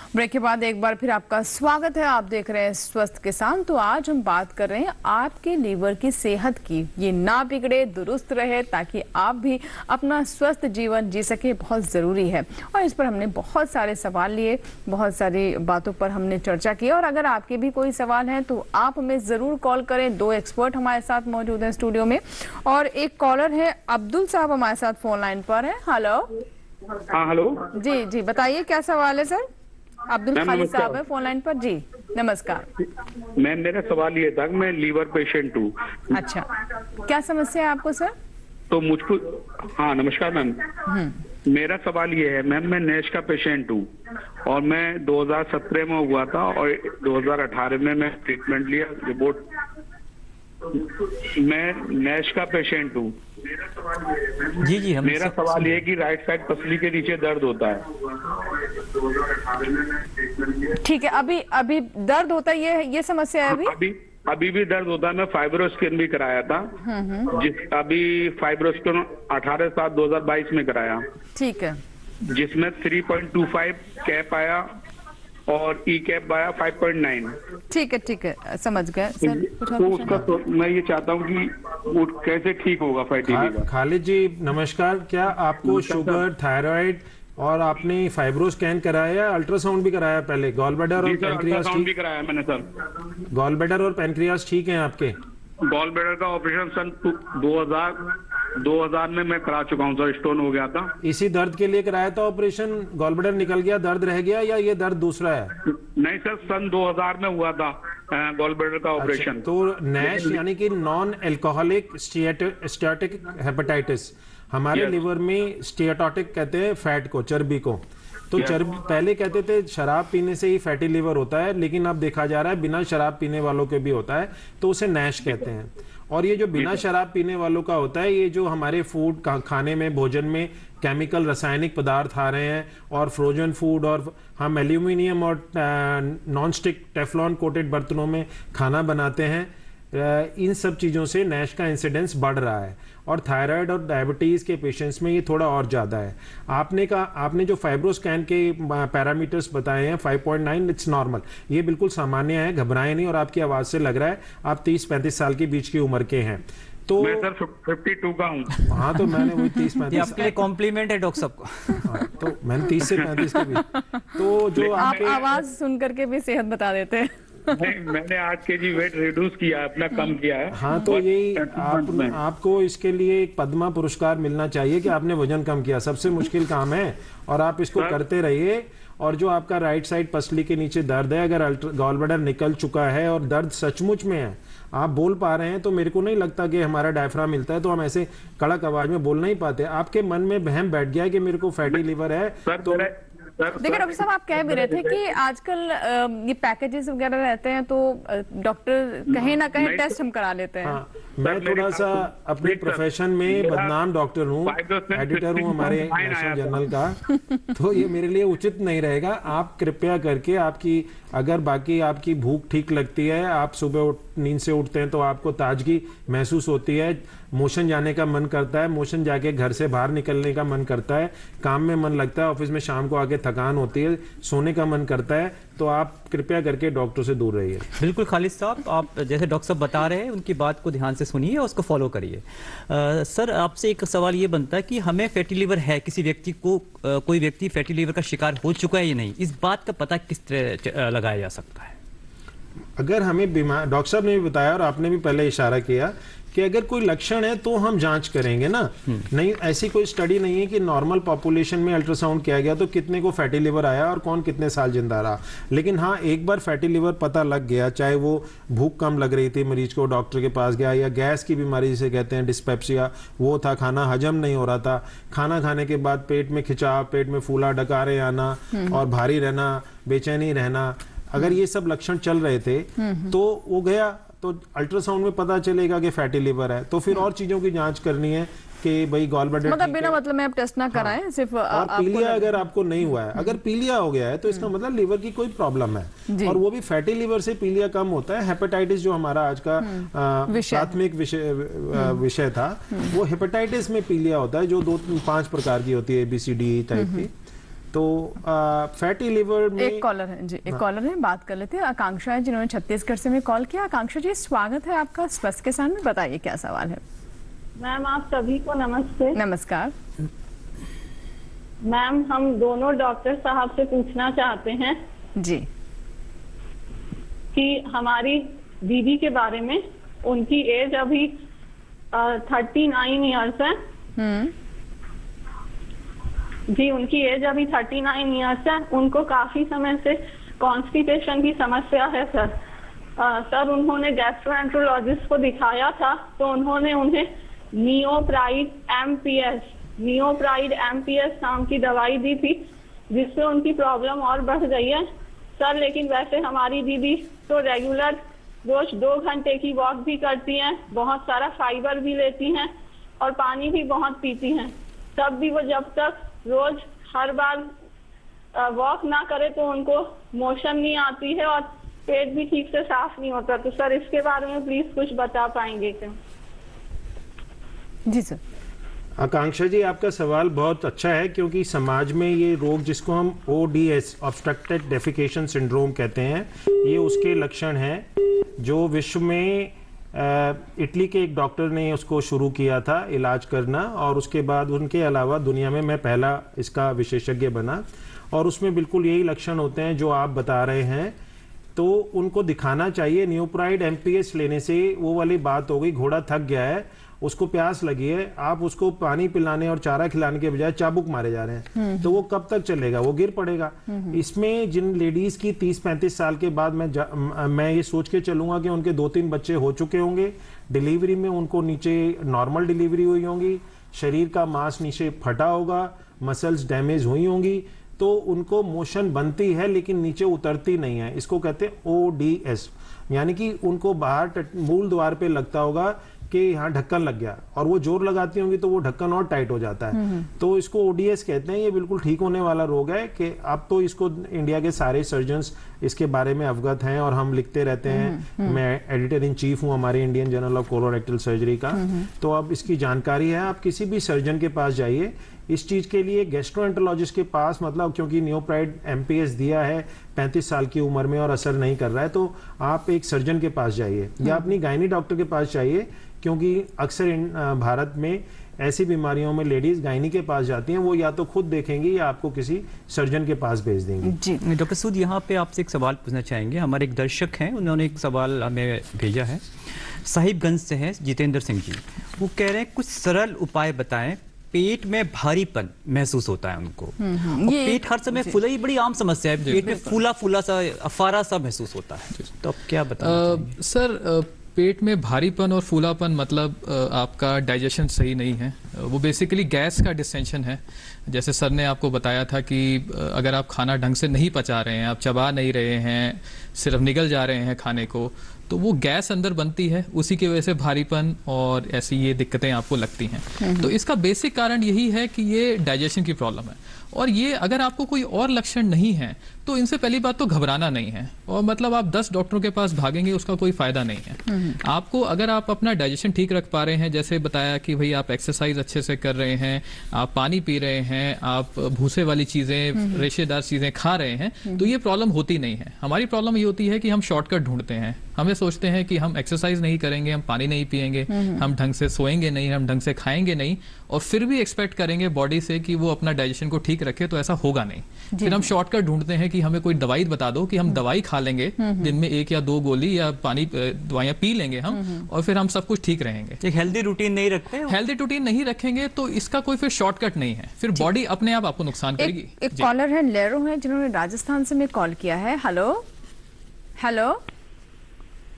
ब्रेक के बाद एक बार फिर आपका स्वागत है। आप देख रहे हैं स्वस्थ किसान। तो आज हम बात कर रहे हैं आपके लीवर की सेहत की, ये ना बिगड़े, दुरुस्त रहे, ताकि आप भी अपना स्वस्थ जीवन जी सके, बहुत ज़रूरी है। और इस पर हमने बहुत सारे सवाल लिए, बहुत सारी बातों पर हमने चर्चा की। और अगर आपके भी कोई सवाल हैं तो आप हमें ज़रूर कॉल करें। 2 एक्सपर्ट हमारे साथ मौजूद हैं स्टूडियो में, और एक कॉलर है अब्दुल साहब हमारे साथ फोन लाइन पर है। हेलो। हाँ हेलो। जी जी बताइए क्या सवाल है सर। अब्दुल खालिद साहब है फोन लाइन पर। जी नमस्कार मैम, मेरा सवाल ये था कि मैं लीवर पेशेंट हूँ। अच्छा, क्या समस्या है आपको सर? तो मुझको, हाँ नमस्कार मैम, मेरा सवाल ये है मैम, मैं नैश का पेशेंट हूँ और मैं 2017 में हुआ था और 2018 में मैं ट्रीटमेंट लिया, रिपोर्ट, मैं नैश का पेशेंट हूँ। जी जी, मेरा सवाल ये है कि राइट साइड पसली के नीचे दर्द होता है। ठीक है, अभी दर्द होता है, ये समस्या है अभी भी दर्द होता है। मैं फाइब्रोस्कैन भी कराया था, अभी फाइब्रोस्कैन 18/7/2022 में कराया। ठीक है, जिसमें 3.25 कैप आया और ई कैप आया 5.9। ठीक है समझ गए सर। तो उसका तो मैं ये चाहता हूँ कि वो कैसे ठीक होगा फैटी लीवर। खालिद जी नमस्कार, क्या आपको शुगर, थायराइड और आपने फाइब्रोस्कैन कराया, अल्ट्रासाउंड भी कराया पहले? गॉल ब्लैडर और पैनक्रियास भी कराया मैंने सर। गॉल ब्लैडर और पैनक्रियास ठीक हैं आपके? गॉल ब्लैडर का ऑपरेशन सन 2000 में मैं करा चुका हूँ सर, स्टोन हो गया था। इसी दर्द के लिए कराया था ऑपरेशन? गॉल ब्लैडर निकल गया, दर्द रह गया, या ये दर्द दूसरा है? नहीं सर, सन 2000 में हुआ था गॉल ब्लैडर का ऑपरेशन। अच्छा, तो नैश यानी कि नॉन एल्कोहलिक स्टेटोटिक हेपेटाइटिस, हमारे लिवर में स्टेटोटिक कहते हैं फैट को, चर्बी को। तो चर्बी पहले कहते थे शराब पीने से ही फैटी लिवर होता है, लेकिन अब देखा जा रहा है बिना शराब पीने वालों के भी होता है, तो उसे नैश कहते हैं। और ये जो बिना शराब पीने वालों का होता है, ये जो हमारे फूड खाने में, भोजन में केमिकल रासायनिक पदार्थ आ रहे हैं और फ्रोजन फूड, और हम एल्यूमिनियम और नॉन स्टिक टेफ्लॉन कोटेड बर्तनों में खाना बनाते हैं, इन सब चीज़ों से नैश का इंसिडेंस बढ़ रहा है, और थायराइड और डायबिटीज़ के पेशेंट्स में ये थोड़ा और ज़्यादा है। आपने जो फाइब्रोस्कैन के पैरामीटर्स बताए हैं 5.9, इट्स नॉर्मल, ये बिल्कुल सामान्य है, घबराएं नहीं, और आपकी आवाज़ से लग रहा है आप 30-35 साल के बीच की उम्र के हैं। तो मैं सर 52 का हूँ। हाँ, तो मैंने वही 30-35 आपके लिए कॉम्प्लीमेंट है डॉक्टर साहब को। तो मैंने 30 से 35 के बीच। तो जो आप आवाज सुन करके भी सेहत बता देते हैं। नहीं, मैंने 8 kg वेट रिड्यूस किया है, अपना कम किया है। हाँ, तो यही आपको इसके लिए एक पद्मा पुरस्कार मिलना चाहिए कि आपने वजन कम किया। सबसे मुश्किल काम है और आप इसको करते रहिए। और जो आपका राइट साइड पसली के नीचे दर्द है, अगर गॉल ब्लैडर निकल चुका है और दर्द सचमुच में है, आप बोल पा रहे हैं, तो मेरे को नहीं लगता कि हमारा डायफ्राम मिलता है तो हम ऐसे कड़क आवाज में बोल नहीं पाते। आपके मन में वहम बैठ गया है कि मेरे को फैटी लिवर है। तो देखिए डॉक्टर साहब, आप कह भी रहे थे कि आजकल ये पैकेजेस वगैरह रहते हैं तो डॉक्टर कहीं ना कहीं टेस्ट हम करा लेते हैं। हाँ, मैं थोड़ा सा अपने प्रोफेशन में बदनाम डॉक्टर हूँ, एडिटर हूँ हमारे नेशनल जर्नल का, तो ये मेरे लिए उचित नहीं रहेगा। आप कृपया करके अगर बाकी आपकी भूख ठीक लगती है, आप सुबह नींद से उठते हैं तो आपको ताजगी महसूस होती है, मोशन जाने का मन करता है, मोशन जाके घर से बाहर निकलने का मन करता है, काम में मन लगता है, ऑफिस में शाम को आके थकान होती है, सोने का मन करता है, तो आप कृपया करके डॉक्टर से दूर रहिए। बिल्कुल खालिद साहब, आप जैसे डॉक्टर साहब बता रहे हैं उनकी बात को ध्यान से सुनिए और उसको फॉलो करिए। सर, आपसे एक सवाल ये बनता है कि हमें फैटी लिवर है, किसी व्यक्ति को कोई व्यक्ति फैटी लिवर का शिकार हो चुका है या नहीं, इस बात का पता किस तरह लगाया जा सकता है? अगर हमें बीमार, डॉक्टर साहब ने भी बताया और आपने भी पहले इशारा किया कि अगर कोई लक्षण है तो हम जांच करेंगे ना। नहीं, ऐसी कोई स्टडी नहीं है कि नॉर्मल पॉपुलेशन में अल्ट्रासाउंड किया गया तो कितने को फैटी लिवर आया और कौन कितने साल जिंदा रहा। लेकिन हाँ, एक बार फैटी लिवर पता लग गया, चाहे वो भूख कम लग रही थी, मरीज को डॉक्टर के पास गया, या गैस की बीमारी जिसे कहते हैं डिस्पेप्सिया, वो था, खाना हजम नहीं हो रहा था, खाना खाने के बाद पेट में खिंचाव, पेट में फूला डकारे आना और भारी रहना, बेचैनी रहना, अगर ये सब लक्षण चल रहे थे तो वो गया तो अल्ट्रासाउंड में पता चलेगा कि फैटी लिवर है, तो फिर और चीजों की जांच करनी है कि भाई गॉल ब्लैडर मतलब बिना मतलब में आप टेस्ट ना कराएं। हाँ, सिर्फ और पीलिया अगर आपको नहीं हुआ है, अगर पीलिया हो गया है तो इसका मतलब लिवर की कोई प्रॉब्लम है, और वो भी फैटी लिवर से पीलिया कम होता है। हेपेटाइटिस जो हमारा आज का प्राथमिक विषय था, वो हेपेटाइटिस में पीलिया होता है जो 2-5 प्रकार की होती है, ABCD टाइप की। तो फैटी लिवर में एक कॉलर है जी, एक कॉलर है, बात कर लेते हैं। आकांक्षा है जिन्होंने छत्तीसगढ़ से हमें कॉल किया। आकांक्षा जी, स्वागत है आपका स्वस्थ किसान में, बताइए क्या सवाल है। मैम, आप सभी को नमस्ते। नमस्कार मैम, हम दोनों डॉक्टर साहब से पूछना चाहते हैं जी कि हमारी दीदी के बारे में। उनकी एज अभी 39 ईयर्स है जी, उनकी एज अभी 39 ईयर्स है। उनको काफी समय से कॉन्स्टिपेशन की समस्या है सर। सर, उन्होंने गैस्ट्रोएंट्रोलॉजिस्ट को दिखाया था तो उन्होंने उन्हें नियोप्राइड एमपीएस नाम की दवाई दी थी, जिससे उनकी प्रॉब्लम और बढ़ गई है सर। लेकिन वैसे हमारी दीदी तो रेगुलर रोज 2 घंटे की वॉक भी करती हैं, बहुत सारा फाइबर भी लेती हैं और पानी भी बहुत पीती हैं। तब भी वो जब तक रोज हर बार वॉक ना करे तो उनको मोशन नहीं आती है और पेट भी ठीक से साफ नहीं होता। तो सर, इसके बारे में प्लीज कुछ बता पाएंगे क्या? जी सर। आकांक्षा जी, आपका सवाल बहुत अच्छा है, क्योंकि समाज में ये रोग जिसको हम ODS ऑब्स्ट्रक्टेड डेफिकेशन सिंड्रोम कहते हैं, ये उसके लक्षण हैं जो विश्व में इटली के एक डॉक्टर ने उसको शुरू किया था इलाज करना, और उसके बाद उनके अलावा दुनिया में मैं पहला इसका विशेषज्ञ बना। और उसमें बिल्कुल यही लक्षण होते हैं जो आप बता रहे हैं, तो उनको दिखाना चाहिए। नियोप्राइड MPS लेने से वो वाली बात हो गई, घोड़ा थक गया है, उसको प्यास लगी है, आप उसको पानी पिलाने और चारा खिलाने के बजाय चाबुक मारे जा रहे हैं, तो वो कब तक चलेगा, वो गिर पड़ेगा। इसमें जिन लेडीज की 30-35 साल के बाद मैं ये सोच के चलूंगा कि उनके 2-3 बच्चे हो चुके होंगे, डिलीवरी में उनको नीचे नॉर्मल डिलीवरी हुई होंगी, शरीर का मांस नीचे फटा होगा, मसल्स डैमेज हुई होंगी, तो उनको मोशन बनती है लेकिन नीचे उतरती नहीं है। इसको कहते हैं ODS, यानी कि उनको बाहर मूल द्वार पे लगता होगा कि यहाँ ढक्कन लग गया, और वो जोर लगाती होंगी तो वो ढक्कन और टाइट हो जाता है। तो इसको ODS कहते हैं। ये बिल्कुल ठीक होने वाला रोग है कि अब तो इसको इंडिया के सारे सर्जन्स इसके बारे में अवगत हैं और हम लिखते रहते हैं। मैं एडिटर इन चीफ हूँ हमारे Indian journal of colorectal surgery का। तो अब इसकी जानकारी है, आप किसी भी सर्जन के पास जाइए इस चीज के लिए, गैस्ट्रोएंटरोलॉजिस्ट के पास, मतलब क्योंकि नियोप्राइड एमपीएस दिया है 35 साल की उम्र में और असर नहीं कर रहा है, तो आप एक सर्जन के पास जाइए या अपनी गायनी डॉक्टर के पास जाइए, क्योंकि अक्सर भारत में ऐसी बीमारियों में लेडीज गायनी के पास जाती हैं, वो या तो खुद देखेंगी या आपको किसी सर्जन के पास भेज देंगी। जी डॉक्टर सूद, यहाँ पे आपसे एक सवाल पूछना चाहेंगे। हमारे एक दर्शक हैं, उन्होंने एक सवाल हमें भेजा है, साहिबगंज से है जितेंद्र सिंह जी। वो कह रहे हैं कुछ सरल उपाय बताएं, पेट में भारीपन महसूस होता है उनको। ये पेट हर समय फूला, ये बड़ी आम समस्या है, पेट में फूला फूला सा अफारा सा महसूस होता है, तो अब क्या बताएं? सर पेट में भारीपन और फूलापन मतलब आपका डाइजेशन सही नहीं है, वो बेसिकली गैस का डिस्टेंशन है। जैसे सर ने आपको बताया था कि अगर आप खाना ढंग से नहीं पचा रहे हैं, आप चबा नहीं रहे हैं, सिर्फ निगल जा रहे हैं खाने को, तो वो गैस अंदर बनती है, उसी की वजह से भारीपन और ऐसी ये दिक्कतें आपको लगती हैं। तो इसका बेसिक कारण यही है कि ये डाइजेशन की प्रॉब्लम है। और ये अगर आपको कोई और लक्षण नहीं है तो इनसे पहली बात तो घबराना नहीं है, और मतलब आप 10 डॉक्टरों के पास भागेंगे उसका कोई फायदा नहीं है। आपको अगर आप अपना डाइजेशन ठीक रख पा रहे हैं, जैसे बताया कि भाई आप एक्सरसाइज अच्छे से कर रहे हैं, आप पानी पी रहे हैं, आप भूसे वाली चीजें, रेशेदार चीजें खा रहे हैं, तो ये प्रॉब्लम होती नहीं है। हमारी प्रॉब्लम ये होती है कि हम शॉर्टकट ढूंढते हैं, हमें सोचते हैं कि हम एक्सरसाइज नहीं करेंगे, हम पानी नहीं पिएंगे, हम ढंग से सोएंगे नहीं, हम ढंग से खाएंगे नहीं, और फिर भी एक्सपेक्ट करेंगे बॉडी से कि वो अपना डाइजेशन को ठीक रखे, तो ऐसा होगा नहीं। फिर हम शॉर्टकट ढूंढते हैं कि हमें कोई दवाई बता दो कि हम दवाई खा लेंगे, दिन में 1 या 2 गोली या पानी दवाइयां पी लेंगे हम, और फिर हम सब कुछ ठीक रहेंगे। एक हेल्दी रूटीन नहीं रखते, हेल्दी रूटीन नहीं रखेंगे तो इसका कोई फिर शॉर्टकट नहीं है, फिर बॉडी अपने आप आपको नुकसान करेगी। एक कॉलर है, लेरो है, जिन्होंने राजस्थान से में कॉल किया है। हेलो हेलो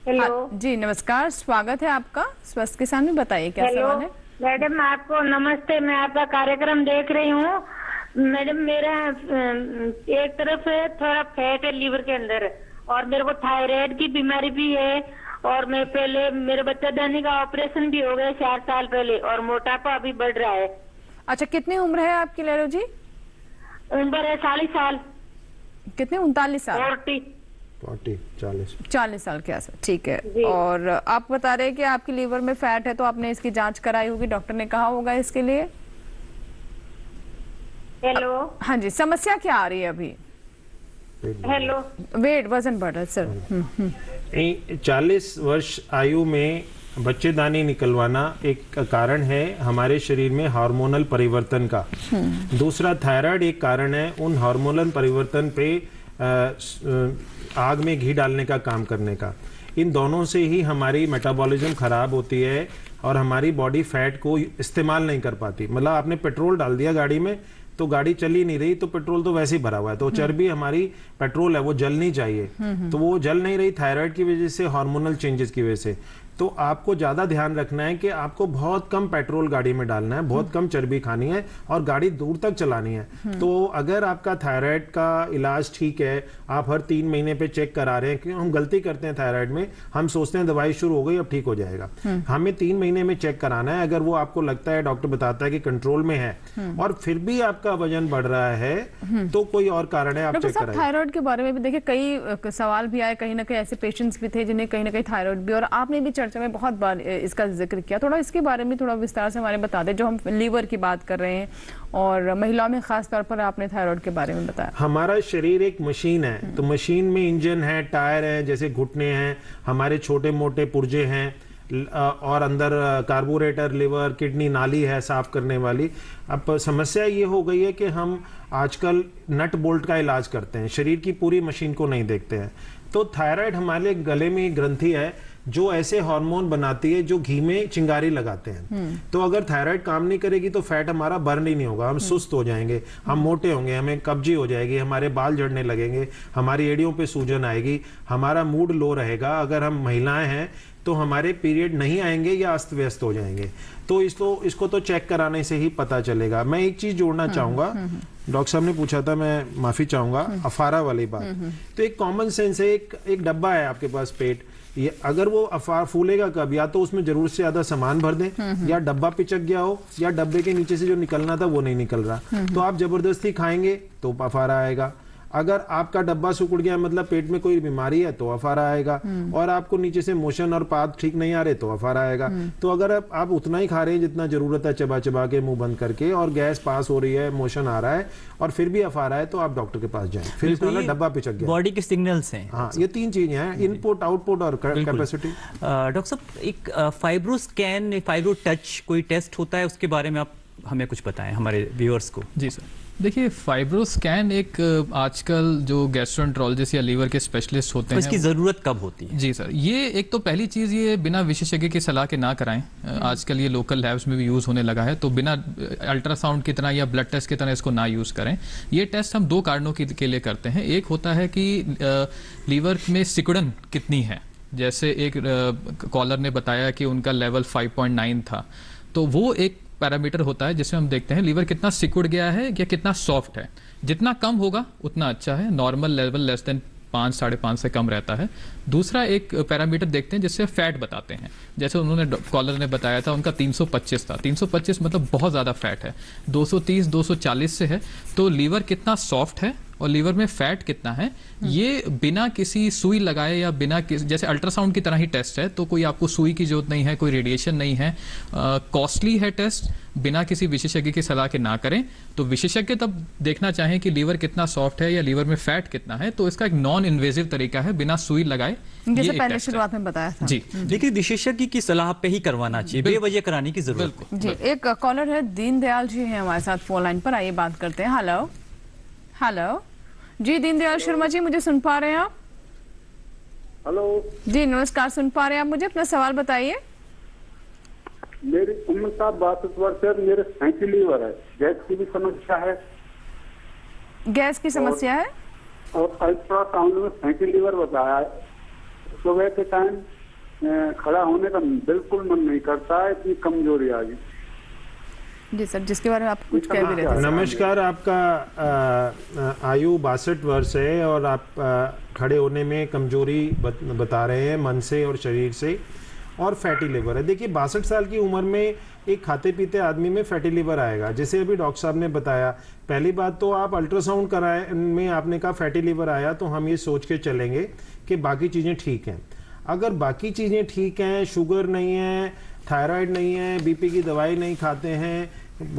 हेलो जी नमस्कार, स्वागत है आपका स्वस्थ किसान में, बताइए क्या सवाल है? मैडम आपको नमस्ते, मैं आपका कार्यक्रम देख रही हूँ। मैडम मेरा एक तरफ से थोड़ा फैट है लीवर के अंदर, और मेरे को थायराइड की बीमारी भी है, और मैं पहले मेरे बच्चादानी का ऑपरेशन भी हो गया 4 साल पहले, और मोटापा अभी बढ़ रहा है। अच्छा, कितनी उम्र है आपकी लेरो जी? उम्र है 40 साल। कितने? 39 साल? 40 साल के आसपास, ठीक है। और आप बता रहे हैं कि आपकी लीवर में फैट है, तो आपने इसकी जांच कराई होगी, डॉक्टर ने कहा होगा इसके लिए। हेलो हाँ जी, समस्या क्या आ रही है अभी? हेलो, वेट, वजन बढ़ रहा है सर। 40 वर्ष आयु में बच्चेदानी निकलवाना एक कारण है हमारे शरीर में हार्मोनल परिवर्तन का। दूसरा थायराइड एक कारण है उन हार्मोनल परिवर्तन पे आग में घी डालने का काम करने का। इन दोनों से ही हमारी मेटाबॉलिज्म खराब होती है और हमारी बॉडी फैट को इस्तेमाल नहीं कर पाती। मतलब आपने पेट्रोल डाल दिया गाड़ी में तो गाड़ी चल ही नहीं रही, तो पेट्रोल तो वैसे ही भरा हुआ है, तो चर्बी हमारी पेट्रोल है वो जलनी चाहिए, तो वो जल नहीं रही थायराइड की वजह से, हार्मोनल चेंजेस की वजह से। तो आपको ज्यादा ध्यान रखना है कि आपको बहुत कम पेट्रोल गाड़ी में डालना है, बहुत कम चर्बी खानी है और गाड़ी दूर तक चलानी है। तो अगर आपका थायराइड का इलाज ठीक है, आप हर 3 महीने पे चेक करा रहे हैं, क्योंकि हम गलती करते हैं थायराइड में, हम सोचते हैं दवाई शुरू हो गई अब ठीक हो जाएगा। हमें 3 महीने में चेक कराना है। अगर वो आपको लगता है, डॉक्टर बताता है कि कंट्रोल में है और फिर भी आपका वजन बढ़ रहा है तो कोई और कारण है, आप चेक कराइए। थायराइड के बारे में भी देखिए कई सवाल भी आए, कहीं ना कहीं ऐसे पेशेंट्स भी थे जिन्हें कहीं ना कहीं थायराइड भी, और आपने भी चर्चा में बहुत बार इसका जिक्र किया। थोड़ा इसके बारे में थोड़ा विस्तार से हमारे बता दें, जो हम लीवर की बात कर रहे हैं और महिलाओं में खास तौर पर आपने थायराइड के बारे में बताया। हमारा शरीर एक मशीन है, तो मशीन में इंजन है, टायर है, जैसे घुटने हैं, हमारे छोटे मोटे पुर्जे हैं, और अंदर कार्बोरेटर, लिवर, किडनी, नाली है साफ करने वाली। अब समस्या ये हो गई है कि हम आजकल नट बोल्ट का इलाज करते हैं, शरीर की पूरी मशीन को नहीं देखते हैं। तो थायराइड हमारे गले में एक ग्रंथि है जो ऐसे हार्मोन बनाती है जो घी में चिंगारी लगाते हैं। तो अगर थायराइड काम नहीं करेगी तो फैट हमारा बर्न ही नहीं होगा, हम सुस्त हो जाएंगे, हम मोटे होंगे, हमें कब्जी हो जाएगी, हमारे बाल झड़ने लगेंगे, हमारी एड़ियों पे सूजन आएगी, हमारा मूड लो रहेगा। अगर हम महिलाएं हैं तो हमारे पीरियड नहीं आएंगे या अस्त व्यस्त हो जाएंगे। तो इसको तो चेक कराने से ही पता चलेगा। मैं एक चीज जोड़ना चाहूंगा, डॉक्टर साहब ने पूछा था, मैं माफी चाहूंगा, अफारा वाली बात। तो एक कॉमन सेंस है, एक डब्बा है आपके पास पेट, ये अगर वो अफार फूलेगा कब, या तो उसमें जरूरत से ज्यादा सामान भर दें, या डब्बा पिचक गया हो, या डब्बे के नीचे से जो निकलना था वो नहीं निकल रहा, तो आप जबरदस्ती खाएंगे तो अफारा आएगा। अगर आपका डब्बा सिकुड़ गया मतलब पेट में कोई बीमारी है तो अफारा आएगा, और आपको नीचे से मोशन और पाद ठीक नहीं आ रहे तो अफारा आएगा। तो अगर आप उतना ही खा रहे हैं जितना जरूरत है, चबा चबा के मुंह बंद करके, और गैस पास हो रही है, मोशन आ रहा है और फिर भी अफारा है, तो आप डॉक्टर के पास जाएं। फिर इसका डब्बा पिचक गया, बॉडी के सिग्नल्स हैं। हाँ, ये 3 चीजें हैं, इनपुट, आउटपुट और कैपेसिटी। डॉक्टर साहब, एक फाइब्रो स्कैन, फाइब्रो टच कोई टेस्ट होता है, उसके बारे में आप हमें कुछ बताएं हमारे व्यूअर्स को। जी सर, देखिए फाइब्रो स्कैन एक आजकल जो गैस्ट्रोएंटरोलॉजिस्ट या लीवर के स्पेशलिस्ट होते हैं, इसकी ज़रूरत कब होती है? जी सर, ये एक तो पहली चीज़, ये बिना विशेषज्ञ की सलाह के ना कराएं। आजकल ये लोकल लैब्स में भी यूज़ होने लगा है, तो बिना अल्ट्रासाउंड की तरह या ब्लड टेस्ट की तरह इसको ना यूज़ करें। ये टेस्ट हम 2 कारणों के लिए करते हैं। एक होता है कि लीवर में सिकुड़न कितनी है, जैसे एक कॉलर ने बताया कि उनका लेवल 5.9 था, तो वो एक पैरामीटर होता है जिसमें हम देखते हैं लीवर कितना सिकुड़ गया है या कितना सॉफ्ट है। जितना कम होगा उतना अच्छा है, नॉर्मल लेवल लेस देन 5, 5.5 से कम रहता है। दूसरा एक पैरामीटर देखते हैं जिससे फैट बताते हैं, जैसे उन्होंने कॉलर ने बताया था उनका 325 था, 325 मतलब बहुत ज़्यादा फैट है। 230, 240 से है, तो लीवर कितना सॉफ्ट है और लीवर में फैट कितना है, ये बिना किसी सुई लगाए या बिना जैसे अल्ट्रासाउंड की तरह ही टेस्ट है, तो कोई आपको सुई की जरूरत नहीं है, कोई रेडिएशन नहीं है, कॉस्टली है टेस्ट, बिना किसी विशेषज्ञ की सलाह के ना करें। तो विशेषज्ञ तब देखना चाहें कि लीवर कितना सॉफ्ट है या लीवर में फैट कितना है, तो इसका एक नॉन इन्वेजिव तरीका है, बिना सुई लगाए, जैसे पहले शुरुआत में बताया था। जी, लेकिन विशेषज्ञ की सलाह पे ही करवाना चाहिए, बेवजह कराने की जरूरत नहीं। जी, एक कॉलर है, दीनदयाल जी हैं हमारे साथ फोन लाइन पर, आइए बात करते हैं। हेलो हेलो जी, दीनदयाल शर्मा जी, मुझे सुन पा रहे हैं आप? हेलो जी नमस्कार, सुन पा रहे हैं आप मुझे? अपना सवाल बताइए। मेरी उम्र 62 वर्ष है, मेरे फैटी लीवर है, गैस की भी समस्या है। गैस की समस्या है और अल्ट्रासाउंड में फैटी लीवर बताया है। सुबह के टाइम खड़ा होने का बिल्कुल मन नहीं करता है, इतनी कमजोरी आ गई। जी सर, जिसके बारे में आप कुछ कह भी रहे थे। नमस्कार, आपका आयु 62 वर्ष है और आप खड़े होने में कमजोरी बता रहे हैं मन से और शरीर से, और फैटी लिवर है। देखिए 62 साल की उम्र में एक खाते पीते आदमी में फैटी लिवर आएगा, जैसे अभी डॉक्टर साहब ने बताया। पहली बात तो आप अल्ट्रासाउंड कराए में आपने कहा फैटी लिवर आया, तो हम ये सोच के चलेंगे कि बाकी चीज़ें ठीक हैं। अगर बाकी चीज़ें ठीक हैं, शुगर नहीं है, थायराइड नहीं है, बीपी की दवाई नहीं खाते हैं,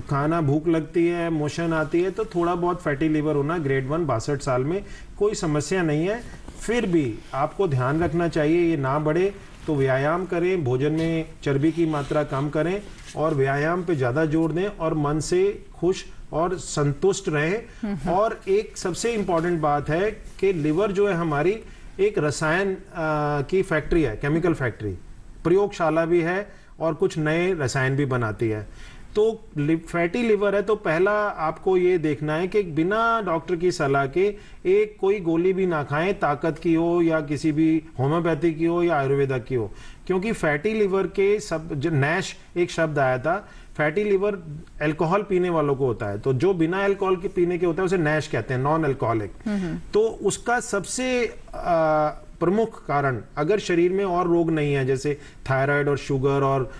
खाना भूख लगती है, मोशन आती है, तो थोड़ा बहुत फैटी लिवर होना ग्रेड 1 62 साल में कोई समस्या नहीं है। फिर भी आपको ध्यान रखना चाहिए ये ना बढ़े, तो व्यायाम करें, भोजन में चर्बी की मात्रा कम करें और व्यायाम पे ज़्यादा जोर दें और मन से खुश और संतुष्ट रहें। और एक सबसे इम्पॉर्टेंट बात है कि लिवर जो है हमारी एक रसायन की फैक्ट्री है, केमिकल फैक्ट्री, प्रयोगशाला भी है और कुछ नए रसायन भी बनाती है। तो फैटी लिवर है तो पहला आपको ये देखना है कि बिना डॉक्टर की सलाह के एक कोई गोली भी ना खाएं, ताकत की हो या किसी भी होम्योपैथी की हो या आयुर्वेदा की हो, क्योंकि फैटी लिवर के सब जो नैश एक शब्द आया था, फैटी लिवर अल्कोहल पीने वालों को होता है, तो जो बिना अल्कोहल के पीने के होता है उसे नैश कहते हैं, नॉन अल्कोहलिक। तो उसका सबसे प्रमुख कारण, अगर शरीर में और रोग नहीं है जैसे थायराइड और शुगर और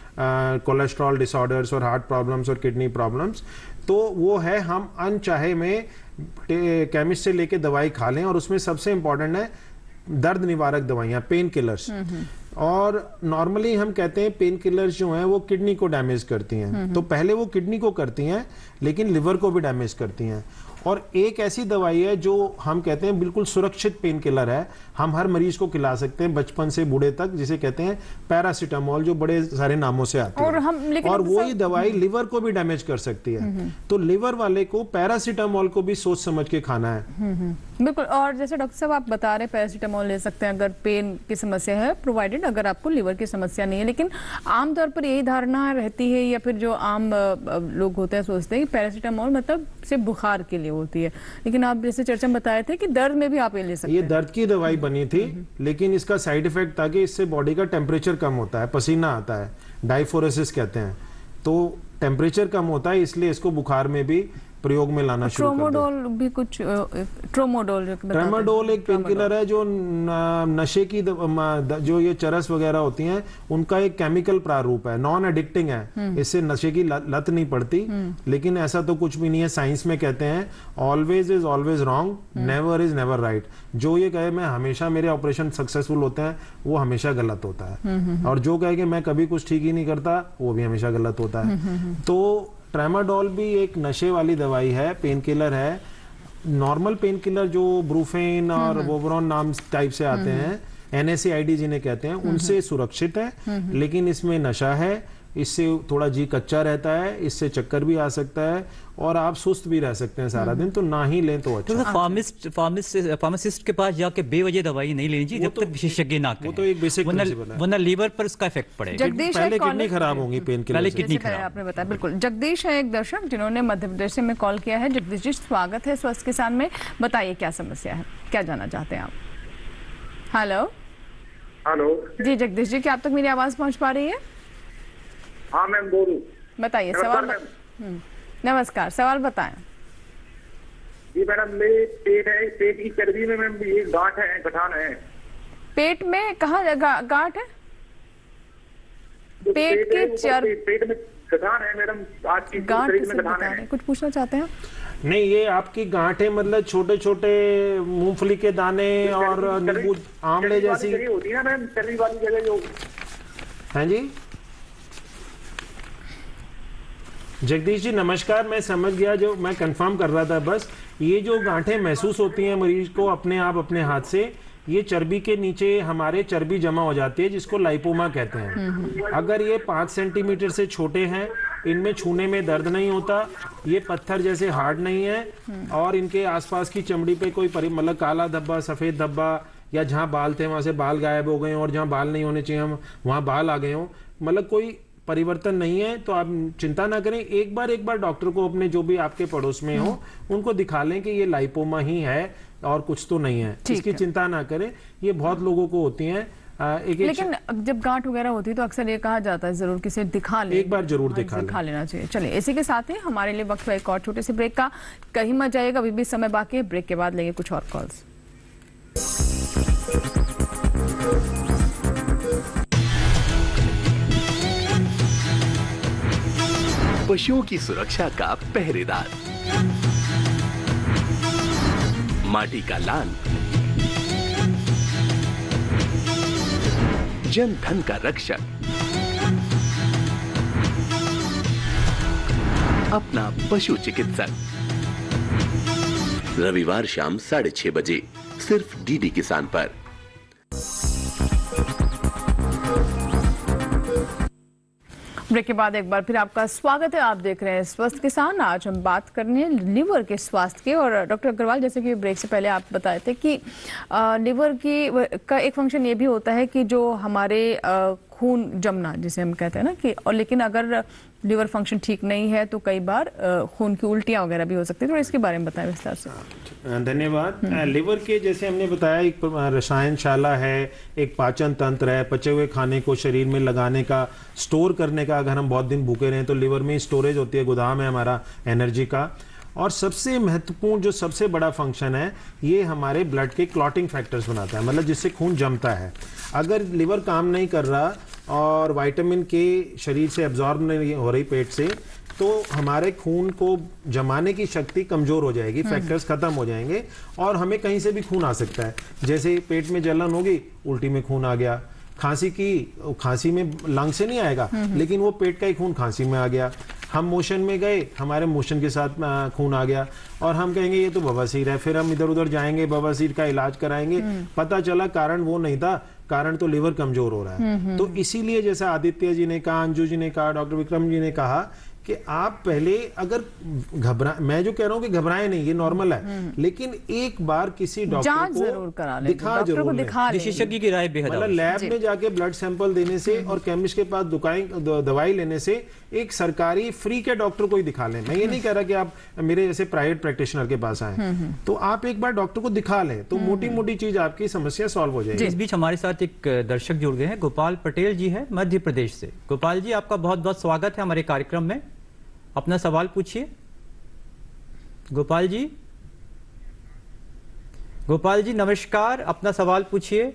कोलेस्ट्रॉल डिसऑर्डर्स और हार्ट प्रॉब्लम्स और किडनी प्रॉब्लम्स, तो वो है हम अनचाहे में केमिस्ट से लेके दवाई खा लें, और उसमें सबसे इंपॉर्टेंट है दर्द निवारक दवाइयाँ, पेन किलर्स। और नॉर्मली हम कहते हैं पेन किलर्स जो हैं वो किडनी को डैमेज करती हैं, तो पहले वो किडनी को करती हैं लेकिन लिवर को भी डैमेज करती हैं। और एक ऐसी दवाई है जो हम कहते हैं बिल्कुल सुरक्षित पेन किलर है, हम हर मरीज को खिला सकते हैं बचपन से बूढ़े तक, जिसे कहते हैं पैरासीटामोल, जो बड़े सारे नामों से आती है, और वही दवाई लिवर को भी डैमेज कर सकती है। तो लिवर वाले को पैरासीटामोल को भी सोच समझ के खाना है। बिल्कुल। और जैसे डॉक्टर साहब आप बता रहे पैरासीटामोल ले सकते हैं अगर पेन की समस्या है, प्रोवाइडेड अगर आपको लिवर की समस्या नहीं है। लेकिन आमतौर पर यही धारणा रहती है, या फिर जो आम लोग होते हैं सोचते हैं कि पैरासीटामोल मतलब सिर्फ बुखार के लिए होती है, लेकिन आप जैसे चर्चा में बताए थे कि दर्द में भी आप ये ले सकते हैं। ये दर्द की दवाई बनी थी, लेकिन इसका साइड इफेक्ट था कि इससे बॉडी का टेम्परेचर कम होता है, पसीना आता है, डायफोरेसिस कहते हैं, तो टेम्परेचर कम होता है, इसलिए इसको बुखार में भी प्रयोग में लाना शुरू कर दें। ट्रोमोडोल भी कुछ ट्रेमाडोल एक पेन किलर है जो नशे की जो ये चरस वगैरह होती हैं उनका एक केमिकल प्रारूप है, नॉन एडिक्टिंग है, इससे नशे की लत नहीं पड़ती। लेकिन ऐसा तो कुछ भी नहीं है। साइंस में कहते हैं always is always wrong, never is never write. जो ये कहे मैं हमेशा मेरे ऑपरेशन सक्सेसफुल होते हैं वो हमेशा गलत होता है, और जो कहे कि मैं कभी कुछ ठीक ही नहीं करता वो भी हमेशा गलत होता है। तो ट्रेमाडोल भी एक नशे वाली दवाई है, पेन किलर है। नॉर्मल पेन किलर जो ब्रूफेन और वोवरॉन नाम टाइप से आते हैं, NSAID जिन्हें कहते हैं, उनसे सुरक्षित है। लेकिन इसमें नशा है, इससे थोड़ा जी कच्चा रहता है, इससे चक्कर भी आ सकता है और आप सुस्त भी रह सकते हैं सारा दिन, तो ना ही लें तो अच्छा। तो फार्मासिस्ट के पास जाके बेवजह दवाई नहीं लेनी चाहिए जब तक विशेषज्ञ ना कहें। वो तो एक बेसिक प्रिंसिपल है, वरना लीवर पर उसका इफेक्ट पड़ेगा। पहले किडनी खराब होंगी पेन किलर से। किडनी खराब आपने बताया। बिल्कुल, जगदीश है एक दर्शक जिन्होंने मध्य प्रदेश से में कॉल किया है। जगदीश जी, स्वागत है स्वस्थ किसान में। बताइए क्या समस्या है, क्या जानना चाहते हैं आप? हेलो जी जगदीश जी, क्या आप तक मेरी आवाज पहुंच पा रही है? हाँ मैम, बोलूं। बताइए सवाल। नमस्कार, सवाल बताएं। जी मैडम, मेरे पेट की चर्बी में मैम ये गांठ है, गठान है। पेट में कहाँ गांठ है? पेट के पेट में गठान है मैडम, आज की शरीर में गठान है। कुछ पूछना चाहते हैं? नहीं, ये आपकी गांठें मतलब छोटे छोटे मूंगफली के दाने और नींबू आंवले जैसी होती है ना मैम, चर्बी वाली जगह जो। हाँ जी जगदीश जी नमस्कार, मैं समझ गया, जो मैं कंफर्म कर रहा था बस। ये जो गांठें महसूस होती हैं मरीज को अपने आप अपने हाथ से, ये चर्बी के नीचे हमारे चर्बी जमा हो जाती है जिसको लाइपोमा कहते हैं। अगर ये 5 सेंटीमीटर से छोटे हैं, इनमें छूने में दर्द नहीं होता, ये पत्थर जैसे हार्ड नहीं है, और इनके आसपास की चमड़ी पे कोई मतलब काला धब्बा, सफेद धब्बा, या जहाँ बाल थे वहां से बाल गायब हो गए और जहाँ बाल नहीं होने चाहिए हम वहां बाल आ गए हों, मतलब कोई परिवर्तन नहीं है, तो आप चिंता ना करें। एक बार डॉक्टर को अपने जो भी आपके पड़ोस में हो उनको दिखा लें कि ये लाइपोमा ही है और कुछ तो नहीं है। इसकी चिंता ना करें, ये बहुत लोगों को होती हैं। लेकिन जब गांठ वगैरह होती है तो अक्सर ये कहा जाता है जरूर किसी दिखा ले, एक बार जरूर दिखा लेना चाहिए। चलिए, इसी के साथ ही हमारे लिए वक्त है एक और छोटे से ब्रेक का। कहीं मत जाइएगा, अभी भी समय बाकी है। ब्रेक के बाद लेंगे कुछ और कॉल्स। पशुओं की सुरक्षा का पहरेदार, माटी का लाल, जन धन का रक्षक, अपना पशु चिकित्सक। रविवार शाम 6:30 बजे सिर्फ DD किसान पर। ब्रेक के बाद एक बार फिर आपका स्वागत है। आप देख रहे हैं स्वस्थ किसान। आज हम बात करने लिवर के स्वास्थ्य के। और डॉक्टर अग्रवाल, जैसे कि ब्रेक से पहले आप बताए थे कि लिवर का एक फंक्शन ये भी होता है कि जो हमारे खून जमना जिसे हम कहते हैं ना कि, और लेकिन अगर लिवर फंक्शन ठीक नहीं है तो कई बार खून की उल्टियां वगैरह भी हो सकती है। तो इसके बारे में बताएं विस्तार से। धन्यवाद। लिवर के जैसे हमने बताया एक रसायनशाला है, एक पाचन तंत्र है, पचे हुए खाने को शरीर में लगाने का, स्टोर करने का। अगर हम बहुत दिन भूखे रहे तो लिवर में स्टोरेज होती है, गोदाम है हमारा एनर्जी का। और सबसे महत्वपूर्ण जो सबसे बड़ा फंक्शन है, ये हमारे ब्लड के क्लॉटिंग फैक्टर्स बनाता है, मतलब जिससे खून जमता है। अगर लिवर काम नहीं कर रहा और विटामिन के शरीर से एब्जॉर्ब नहीं हो रही पेट से, तो हमारे खून को जमाने की शक्ति कमजोर हो जाएगी, फैक्टर्स खत्म हो जाएंगे और हमें कहीं से भी खून आ सकता है। जैसे पेट में जलन होगी, उल्टी में खून आ गया। खांसी में लंग से नहीं आएगा, लेकिन वो पेट का ही खून खांसी में आ गया। हम मोशन में गए, हमारे मोशन के साथ खून आ गया और हम कहेंगे ये तो बवासीर है, फिर हम इधर उधर जाएंगे, बवासीर का इलाज कराएंगे, पता चला कारण वो नहीं था, कारण तो लिवर कमजोर हो रहा है। तो इसीलिए जैसा आदित्य जी ने कहा, अंजू जी ने कहा, डॉक्टर विक्रम जी ने कहा कि आप पहले अगर मैं जो कह रहा हूं कि घबराएं नहीं, ये नॉर्मल है, लेकिन एक बार किसी डॉक्टर को जरूर करा लें, दिखा जरूर लें, विशेषज्ञ की राय बेहद मतलब लैब में जाके ब्लड सैंपल देने से और केमिस्ट के पास दवाई लेने से एक सरकारी फ्री के डॉक्टर को ही दिखा लें। मैं ये नहीं कह रहा कि आप मेरे जैसे प्राइवेट प्रैक्टिशनर के पास आए, तो आप एक बार डॉक्टर को दिखा लें तो मोटी मोटी चीज आपकी समस्या सॉल्व हो जाएगी। इस बीच हमारे साथ एक दर्शक जुड़ गए हैं, गोपाल पटेल जी है मध्य प्रदेश से। गोपाल जी, आपका बहुत बहुत स्वागत है हमारे कार्यक्रम में। अपना सवाल पूछिए। गोपाल जी, गोपाल जी नमस्कार, अपना सवाल पूछिए।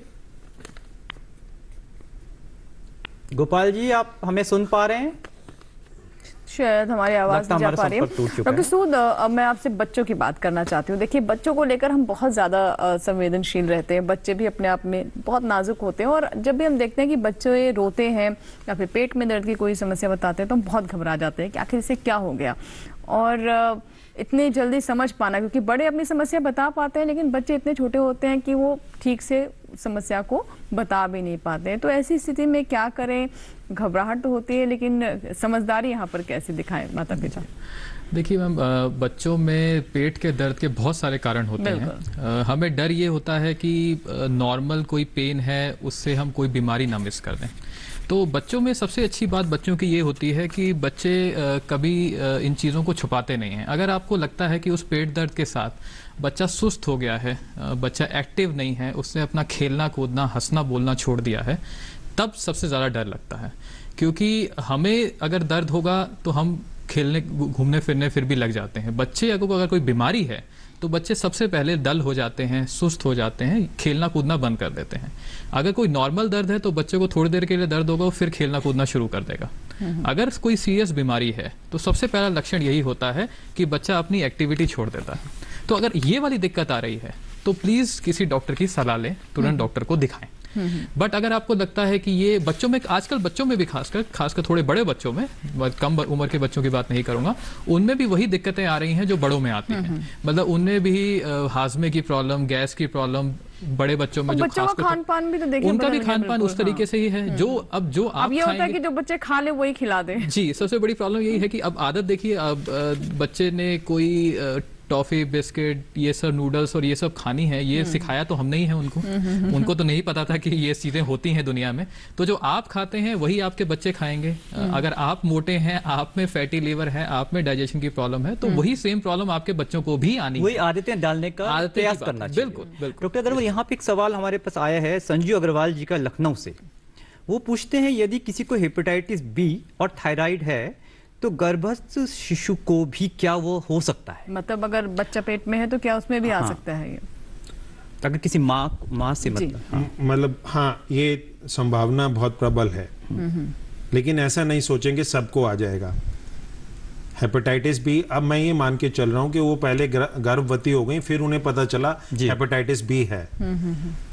गोपाल जी, आप हमें सुन पा रहे हैं? शायद हमारी आवाज नहीं जा पा रही है। डॉक्टर सूद, मैं आपसे बच्चों की बात करना चाहती हूँ। देखिए, बच्चों को लेकर हम बहुत ज्यादा संवेदनशील रहते हैं। बच्चे भी अपने आप में बहुत नाजुक होते हैं, और जब भी हम देखते हैं कि बच्चे रोते हैं या फिर पेट में दर्द की कोई समस्या बताते हैं तो हम बहुत घबरा जाते हैं कि आखिर इसे क्या हो गया। और इतनी जल्दी समझ पाना, क्योंकि बड़े अपनी समस्या बता पाते हैं लेकिन बच्चे इतने छोटे होते हैं कि वो ठीक से समस्या को बता भी नहीं पाते हैं। तो ऐसी स्थिति में क्या करें? घबराहट तो होती है, लेकिन समझदारी यहाँ पर कैसे दिखाएं माता पिता? देखिए मैम, बच्चों में पेट के दर्द के बहुत सारे कारण होते हैं। हमें डर ये होता है कि नॉर्मल कोई पेन है उससे हम कोई बीमारी ना मिस कर दें। तो बच्चों में सबसे अच्छी बात बच्चों की ये होती है कि बच्चे कभी इन चीज़ों को छुपाते नहीं हैं। अगर आपको लगता है कि उस पेट दर्द के साथ बच्चा सुस्त हो गया है, बच्चा एक्टिव नहीं है, उसने अपना खेलना कूदना हंसना बोलना छोड़ दिया है, तब सबसे ज़्यादा डर लगता है। क्योंकि हमें अगर दर्द होगा तो हम खेलने घूमने फिरने फिर भी लग जाते हैं। बच्चे अगर कोई बीमारी है तो बच्चे सबसे पहले डल हो जाते हैं, सुस्त हो जाते हैं, खेलना कूदना बंद कर देते हैं। अगर कोई नॉर्मल दर्द है तो बच्चे को थोड़ी देर के लिए दर्द होगा, फिर खेलना कूदना शुरू कर देगा। अगर कोई सीरियस बीमारी है तो सबसे पहला लक्षण यही होता है कि बच्चा अपनी एक्टिविटी छोड़ देता है। तो अगर ये वाली दिक्कत आ रही है तो प्लीज किसी डॉक्टर की सलाह लें, तुरंत डॉक्टर को दिखाएं। बट अगर आपको लगता है कि ये बच्चों में, आजकल बच्चों में भी खासकर थोड़े बड़े बच्चों में, कम उम्र के बच्चों की बात नहीं करूंगा, उनमें भी वही दिक्कतें आ रही हैं जो बड़ों में आती हैं। मतलब उनमें भी हाजमे की प्रॉब्लम, गैस की प्रॉब्लम बड़े बच्चों में, जो खास खान पान भी तो देखिए, उनका भी खान पान उस तरीके से ही है। जो आप ये होता है कि जो बच्चे खा ले वही खिला दे। जी, सबसे बड़ी प्रॉब्लम यही है कि अब आदत देखिए, अब बच्चे ने कोई टॉफी, बिस्किट, ये सब नूडल्स और ये सब खानी है, ये सिखाया तो हमने ही है उनको। उनको तो नहीं पता था कि ये चीजें होती हैं दुनिया में। तो जो आप खाते हैं वही आपके बच्चे खाएंगे। अगर आप मोटे हैं, आप में फैटी लिवर है, आप में डाइजेशन की प्रॉब्लम है, तो वही सेम प्रॉब्लम आपके बच्चों को भी आनी है। वही आदतें डालने का प्रयास करना चाहिए। बिल्कुल। डॉक्टर अग्रवाल, यहाँ पे एक सवाल हमारे पास आया है संजू अग्रवाल जी का, लखनऊ से। वो पूछते हैं, यदि किसी को हेपेटाइटिस बी और थायराइड है तो गर्भस्थ शिशु को भी क्या वो हो सकता है? मतलब अगर बच्चा पेट में है तो क्या उसमें भी आ सकता है ये? अगर किसी माँ से मतलब हाँ, ये संभावना बहुत प्रबल है। लेकिन ऐसा नहीं सोचेंगे सबको आ जाएगा हेपेटाइटिस बी। अब मैं ये मान के चल रहा हूँ कि वो पहले गर्भवती हो गई, फिर उन्हें पता चला हेपेटाइटिस बी है,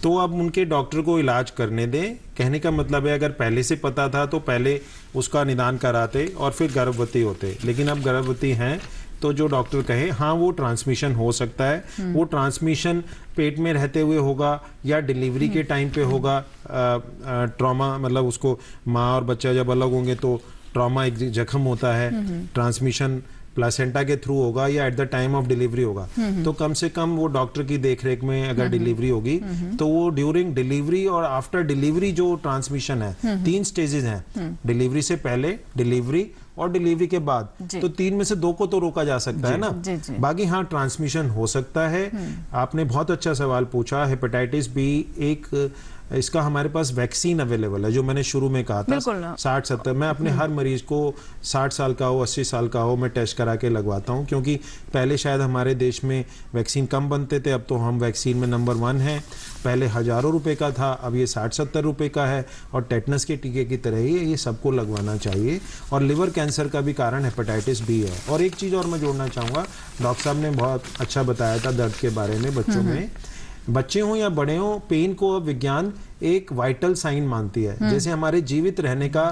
तो अब उनके डॉक्टर को इलाज करने दें। कहने का मतलब है, अगर पहले से पता था तो पहले उसका निदान कराते और फिर गर्भवती होते। लेकिन अब गर्भवती हैं तो जो डॉक्टर कहे, हाँ वो ट्रांसमिशन हो सकता है। वो ट्रांसमिशन पेट में रहते हुए होगा या डिलीवरी के टाइम पे होगा। ट्रॉमा मतलब उसको माँ और बच्चा जब अलग होंगे तो ट्रॉमा एक जख्म होता है, ट्रांसमिशन प्लासेंटा के थ्रू होगा या at the time of delivery होगा। तो कम से कम वो डॉक्टर की देखरेख में अगर डिलीवरी होगी तो वो ड्यूरिंग डिलीवरी और आफ्टर डिलीवरी जो ट्रांसमिशन है, 3 स्टेजेस हैं, डिलीवरी से पहले, डिलीवरी और डिलीवरी के बाद। तो 3 में से 2 को तो रोका जा सकता है ना। बाकी हाँ, ट्रांसमिशन हो सकता है। आपने बहुत अच्छा सवाल पूछा। हेपेटाइटिस बी एक, इसका हमारे पास वैक्सीन अवेलेबल है, जो मैंने शुरू में कहा था 60-70। मैं अपने हर मरीज को 60 साल का हो, 80 साल का हो, मैं टेस्ट करा के लगवाता हूं, क्योंकि पहले शायद हमारे देश में वैक्सीन कम बनते थे, अब तो हम वैक्सीन में नंबर 1 हैं। पहले हजारों रुपए का था, अब ये 60-70 रुपए का है। और टेटनस के टीके की तरह ही ये सबको लगवाना चाहिए। और लिवर कैंसर का भी कारण हेपेटाइटिस बी है। और एक चीज़ और मैं जोड़ना चाहूँगा, डॉक्टर साहब ने बहुत अच्छा बताया था दर्द के बारे में। बच्चों में, बच्चे हों या बड़े हों, पेन को अब विज्ञान एक वाइटल साइन मानती है। जैसे हमारे जीवित रहने का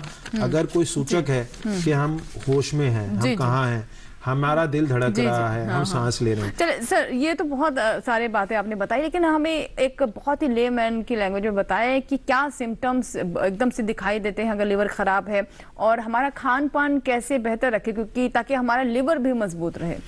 अगर कोई सूचक है कि हम होश में हैं, हम कहाँ हैं, हमारा दिल धड़क रहा है, हम सांस ले रहे हैं। चलिए सर, ये तो बहुत सारे बातें आपने बताई, लेकिन हमें एक बहुत ही लेमैन की लैंग्वेज में बताया कि क्या सिम्टम्स एकदम से दिखाई देते हैं अगर लिवर खराब है, और हमारा खान पान कैसे बेहतर रखे, क्योंकि ताकि हमारा लिवर भी मजबूत रहे।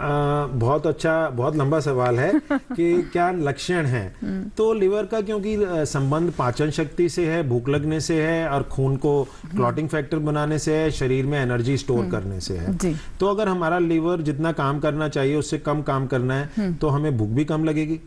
बहुत अच्छा, बहुत लंबा सवाल है कि क्या लक्षण हैं। तो लिवर का क्योंकि संबंध पाचन शक्ति से है, भूख लगने से है, और खून को क्लॉटिंग फैक्टर बनाने से है, शरीर में एनर्जी स्टोर करने से है। तो अगर हमारा लिवर जितना काम करना चाहिए उससे कम काम करना है तो हमें भूख भी कम लगेगी।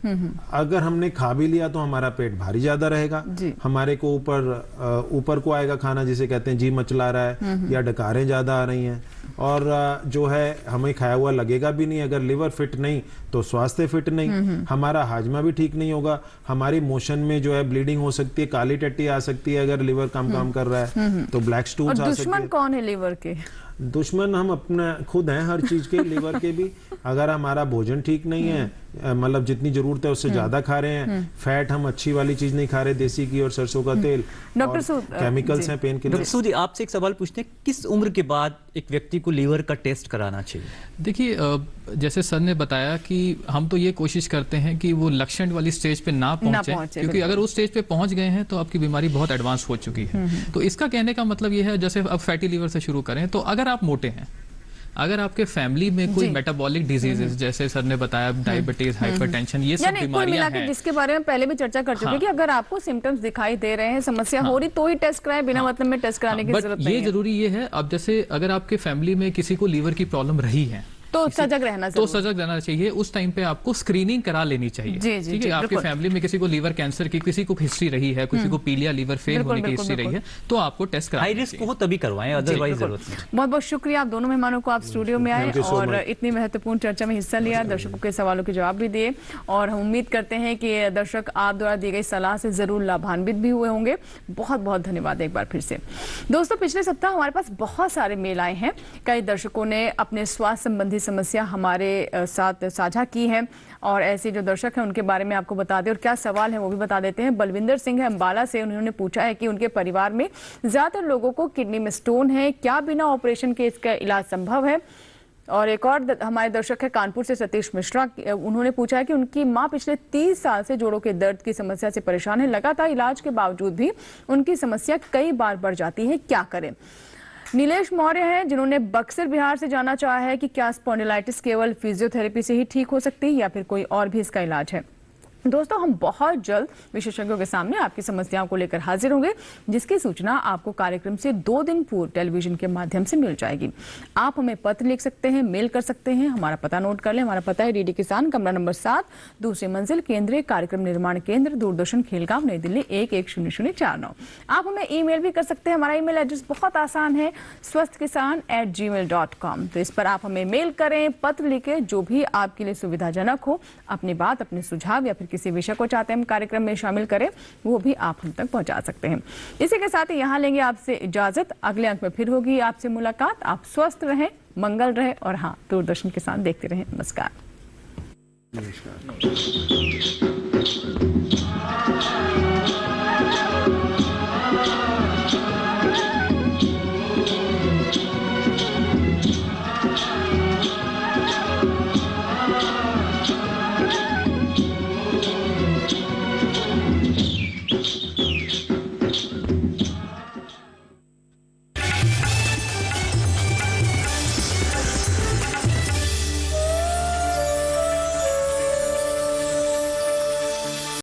अगर हमने खा भी लिया तो हमारा पेट भारी ज्यादा रहेगा, हमारे को ऊपर को आएगा खाना, जिसे कहते हैं जी मचला रहा है या डकारें ज्यादा आ रही हैं। और जो है हमें खाया हुआ लगेगा भी नहीं। अगर लिवर फिट नहीं तो स्वास्थ्य फिट नहीं, हमारा हाजमा भी ठीक नहीं होगा, हमारी मोशन में जो है ब्लीडिंग हो सकती है, काली टट्टी आ सकती है अगर लिवर कम काम कर रहा है तो ब्लैक स्टूल्स आ सकते हैं। दुश्मन कौन है लिवर के? दुश्मन हम अपना खुद हैं हर चीज के, लिवर के भी। अगर हमारा भोजन ठीक नहीं है, मतलब जितनी जरूरत है उससे ज्यादा खा रहे हैं, फैट हम अच्छी वाली चीज नहीं खा रहे, देसी घी और सरसों का तेल, डॉक्टर सूद केमिकल्स हैं, पेन किलर। डॉक्टर सूद आपसे एक सवाल पूछते हैं, किस उम्र के बाद एक व्यक्ति को लीवर का टेस्ट कराना चाहिए? देखिए जैसे सर ने बताया कि हम तो ये कोशिश करते हैं कि वो लक्षण वाली स्टेज पे ना पहुंचे, क्योंकि अगर उस स्टेज पे पहुंच गए हैं तो आपकी बीमारी बहुत एडवांस हो चुकी है। तो इसका कहने का मतलब ये है, जैसे अब फैटी लीवर से शुरू करें, तो अगर आप मोटे हैं, अगर आपके फैमिली में कोई मेटाबॉलिक डिजीजेस जैसे सर ने बताया डायबिटीज, हाइपरटेंशन, ये सब बीमारियां हैं, जिसके बारे में पहले भी चर्चा कर चुके हैं कि अगर आपको सिम्टम्स दिखाई दे रहे हैं, समस्या हो रही, तो ही टेस्ट कराएं, बिना मतलब में टेस्ट कराने की जरूरत नहीं है। ये जरूरी ये है, अब जैसे अगर आपके फैमिली में किसी को लीवर की प्रॉब्लम रही है तो सजग रहना चाहिए। उस टाइम पे आपको स्क्रीनिंग करा लेनी चाहिए। ठीक है, आपके फैमिली में किसी को लीवर कैंसर की किसी को हिस्ट्री रही है, किसी को पीलिया लीवर फेल होने की हिस्ट्री रही है, तो आपको टेस्ट कराना हाई रिस्क हो तभी करवाएं, अदरवाइज जरूरत नहीं। बहुत बहुत शुक्रिया आप दोनों मेहमानों को, आप स्टूडियो में आए और इतनी महत्वपूर्ण चर्चा में हिस्सा लिया, दर्शकों के सवालों के जवाब भी दिए, और हम उम्मीद करते हैं कि दर्शक आप द्वारा दी गई सलाह से जरूर लाभान्वित भी हुए होंगे। बहुत बहुत धन्यवाद एक बार फिर से। दोस्तों, पिछले सप्ताह हमारे पास बहुत सारे मेल आए हैं, कई दर्शकों ने अपने स्वास्थ्य संबंधी समस्या हमारे साथ साझा की है, और ऐसे जो दर्शक हैं उनके बारे में आपको बता दें और क्या सवाल है वो भी बता देते हैं। बलविंदर सिंह है अंबाला से, उन्होंने पूछा है कि उनके परिवार में ज्यादातर लोगों को किडनी में स्टोन है, क्या बिना ऑपरेशन के इसका इलाज संभव है? और एक और हमारे दर्शक है कानपुर से सतीश मिश्रा, उन्होंने पूछा है कि उनकी मां पिछले 30 साल से जोड़ों के दर्द की समस्या से परेशान है, लगातार इलाज के बावजूद भी उनकी समस्या कई बार बढ़ जाती है, क्या करें? नीलेश मौर्य हैं जिन्होंने बक्सर बिहार से जानना चाहा है कि क्या स्पॉन्डिलाइटिस केवल फिजियोथेरेपी से ही ठीक हो सकती है या फिर कोई और भी इसका इलाज है? दोस्तों, हम बहुत जल्द विशेषज्ञों के सामने आपकी समस्याओं को लेकर हाजिर होंगे, जिसकी सूचना आपको कार्यक्रम से 2 दिन पूर्व टेलीविजन के माध्यम से मिल जाएगी। आप हमें पत्र लिख सकते हैं, मेल कर सकते हैं। हमारा पता नोट कर लें, हमारा पता है डीडी किसान, कमरा नंबर 7, दूसरी मंजिल, केंद्रीय कार्यक्रम निर्माण केंद्र, दूरदर्शन, खेलगांव, नई दिल्ली 110049। आप हमें ईमेल भी कर सकते हैं। हमारा ईमेल एड्रेस बहुत आसान है, swasthkisan@gmail.com। तो इस पर आप हमें मेल करें, पत्र लिखें, जो भी आपके लिए सुविधाजनक हो, अपनी बात, अपने सुझाव या फिर किसी विषय को चाहते हैं हम कार्यक्रम में शामिल करें, वो भी आप हम तक पहुंचा सकते हैं। इसी के साथ ही यहाँ लेंगे आपसे इजाजत। अगले अंक में फिर होगी आपसे मुलाकात। आप स्वस्थ रहें, मंगल रहे, और हाँ, दूरदर्शन किसान देखते रहें। नमस्कार।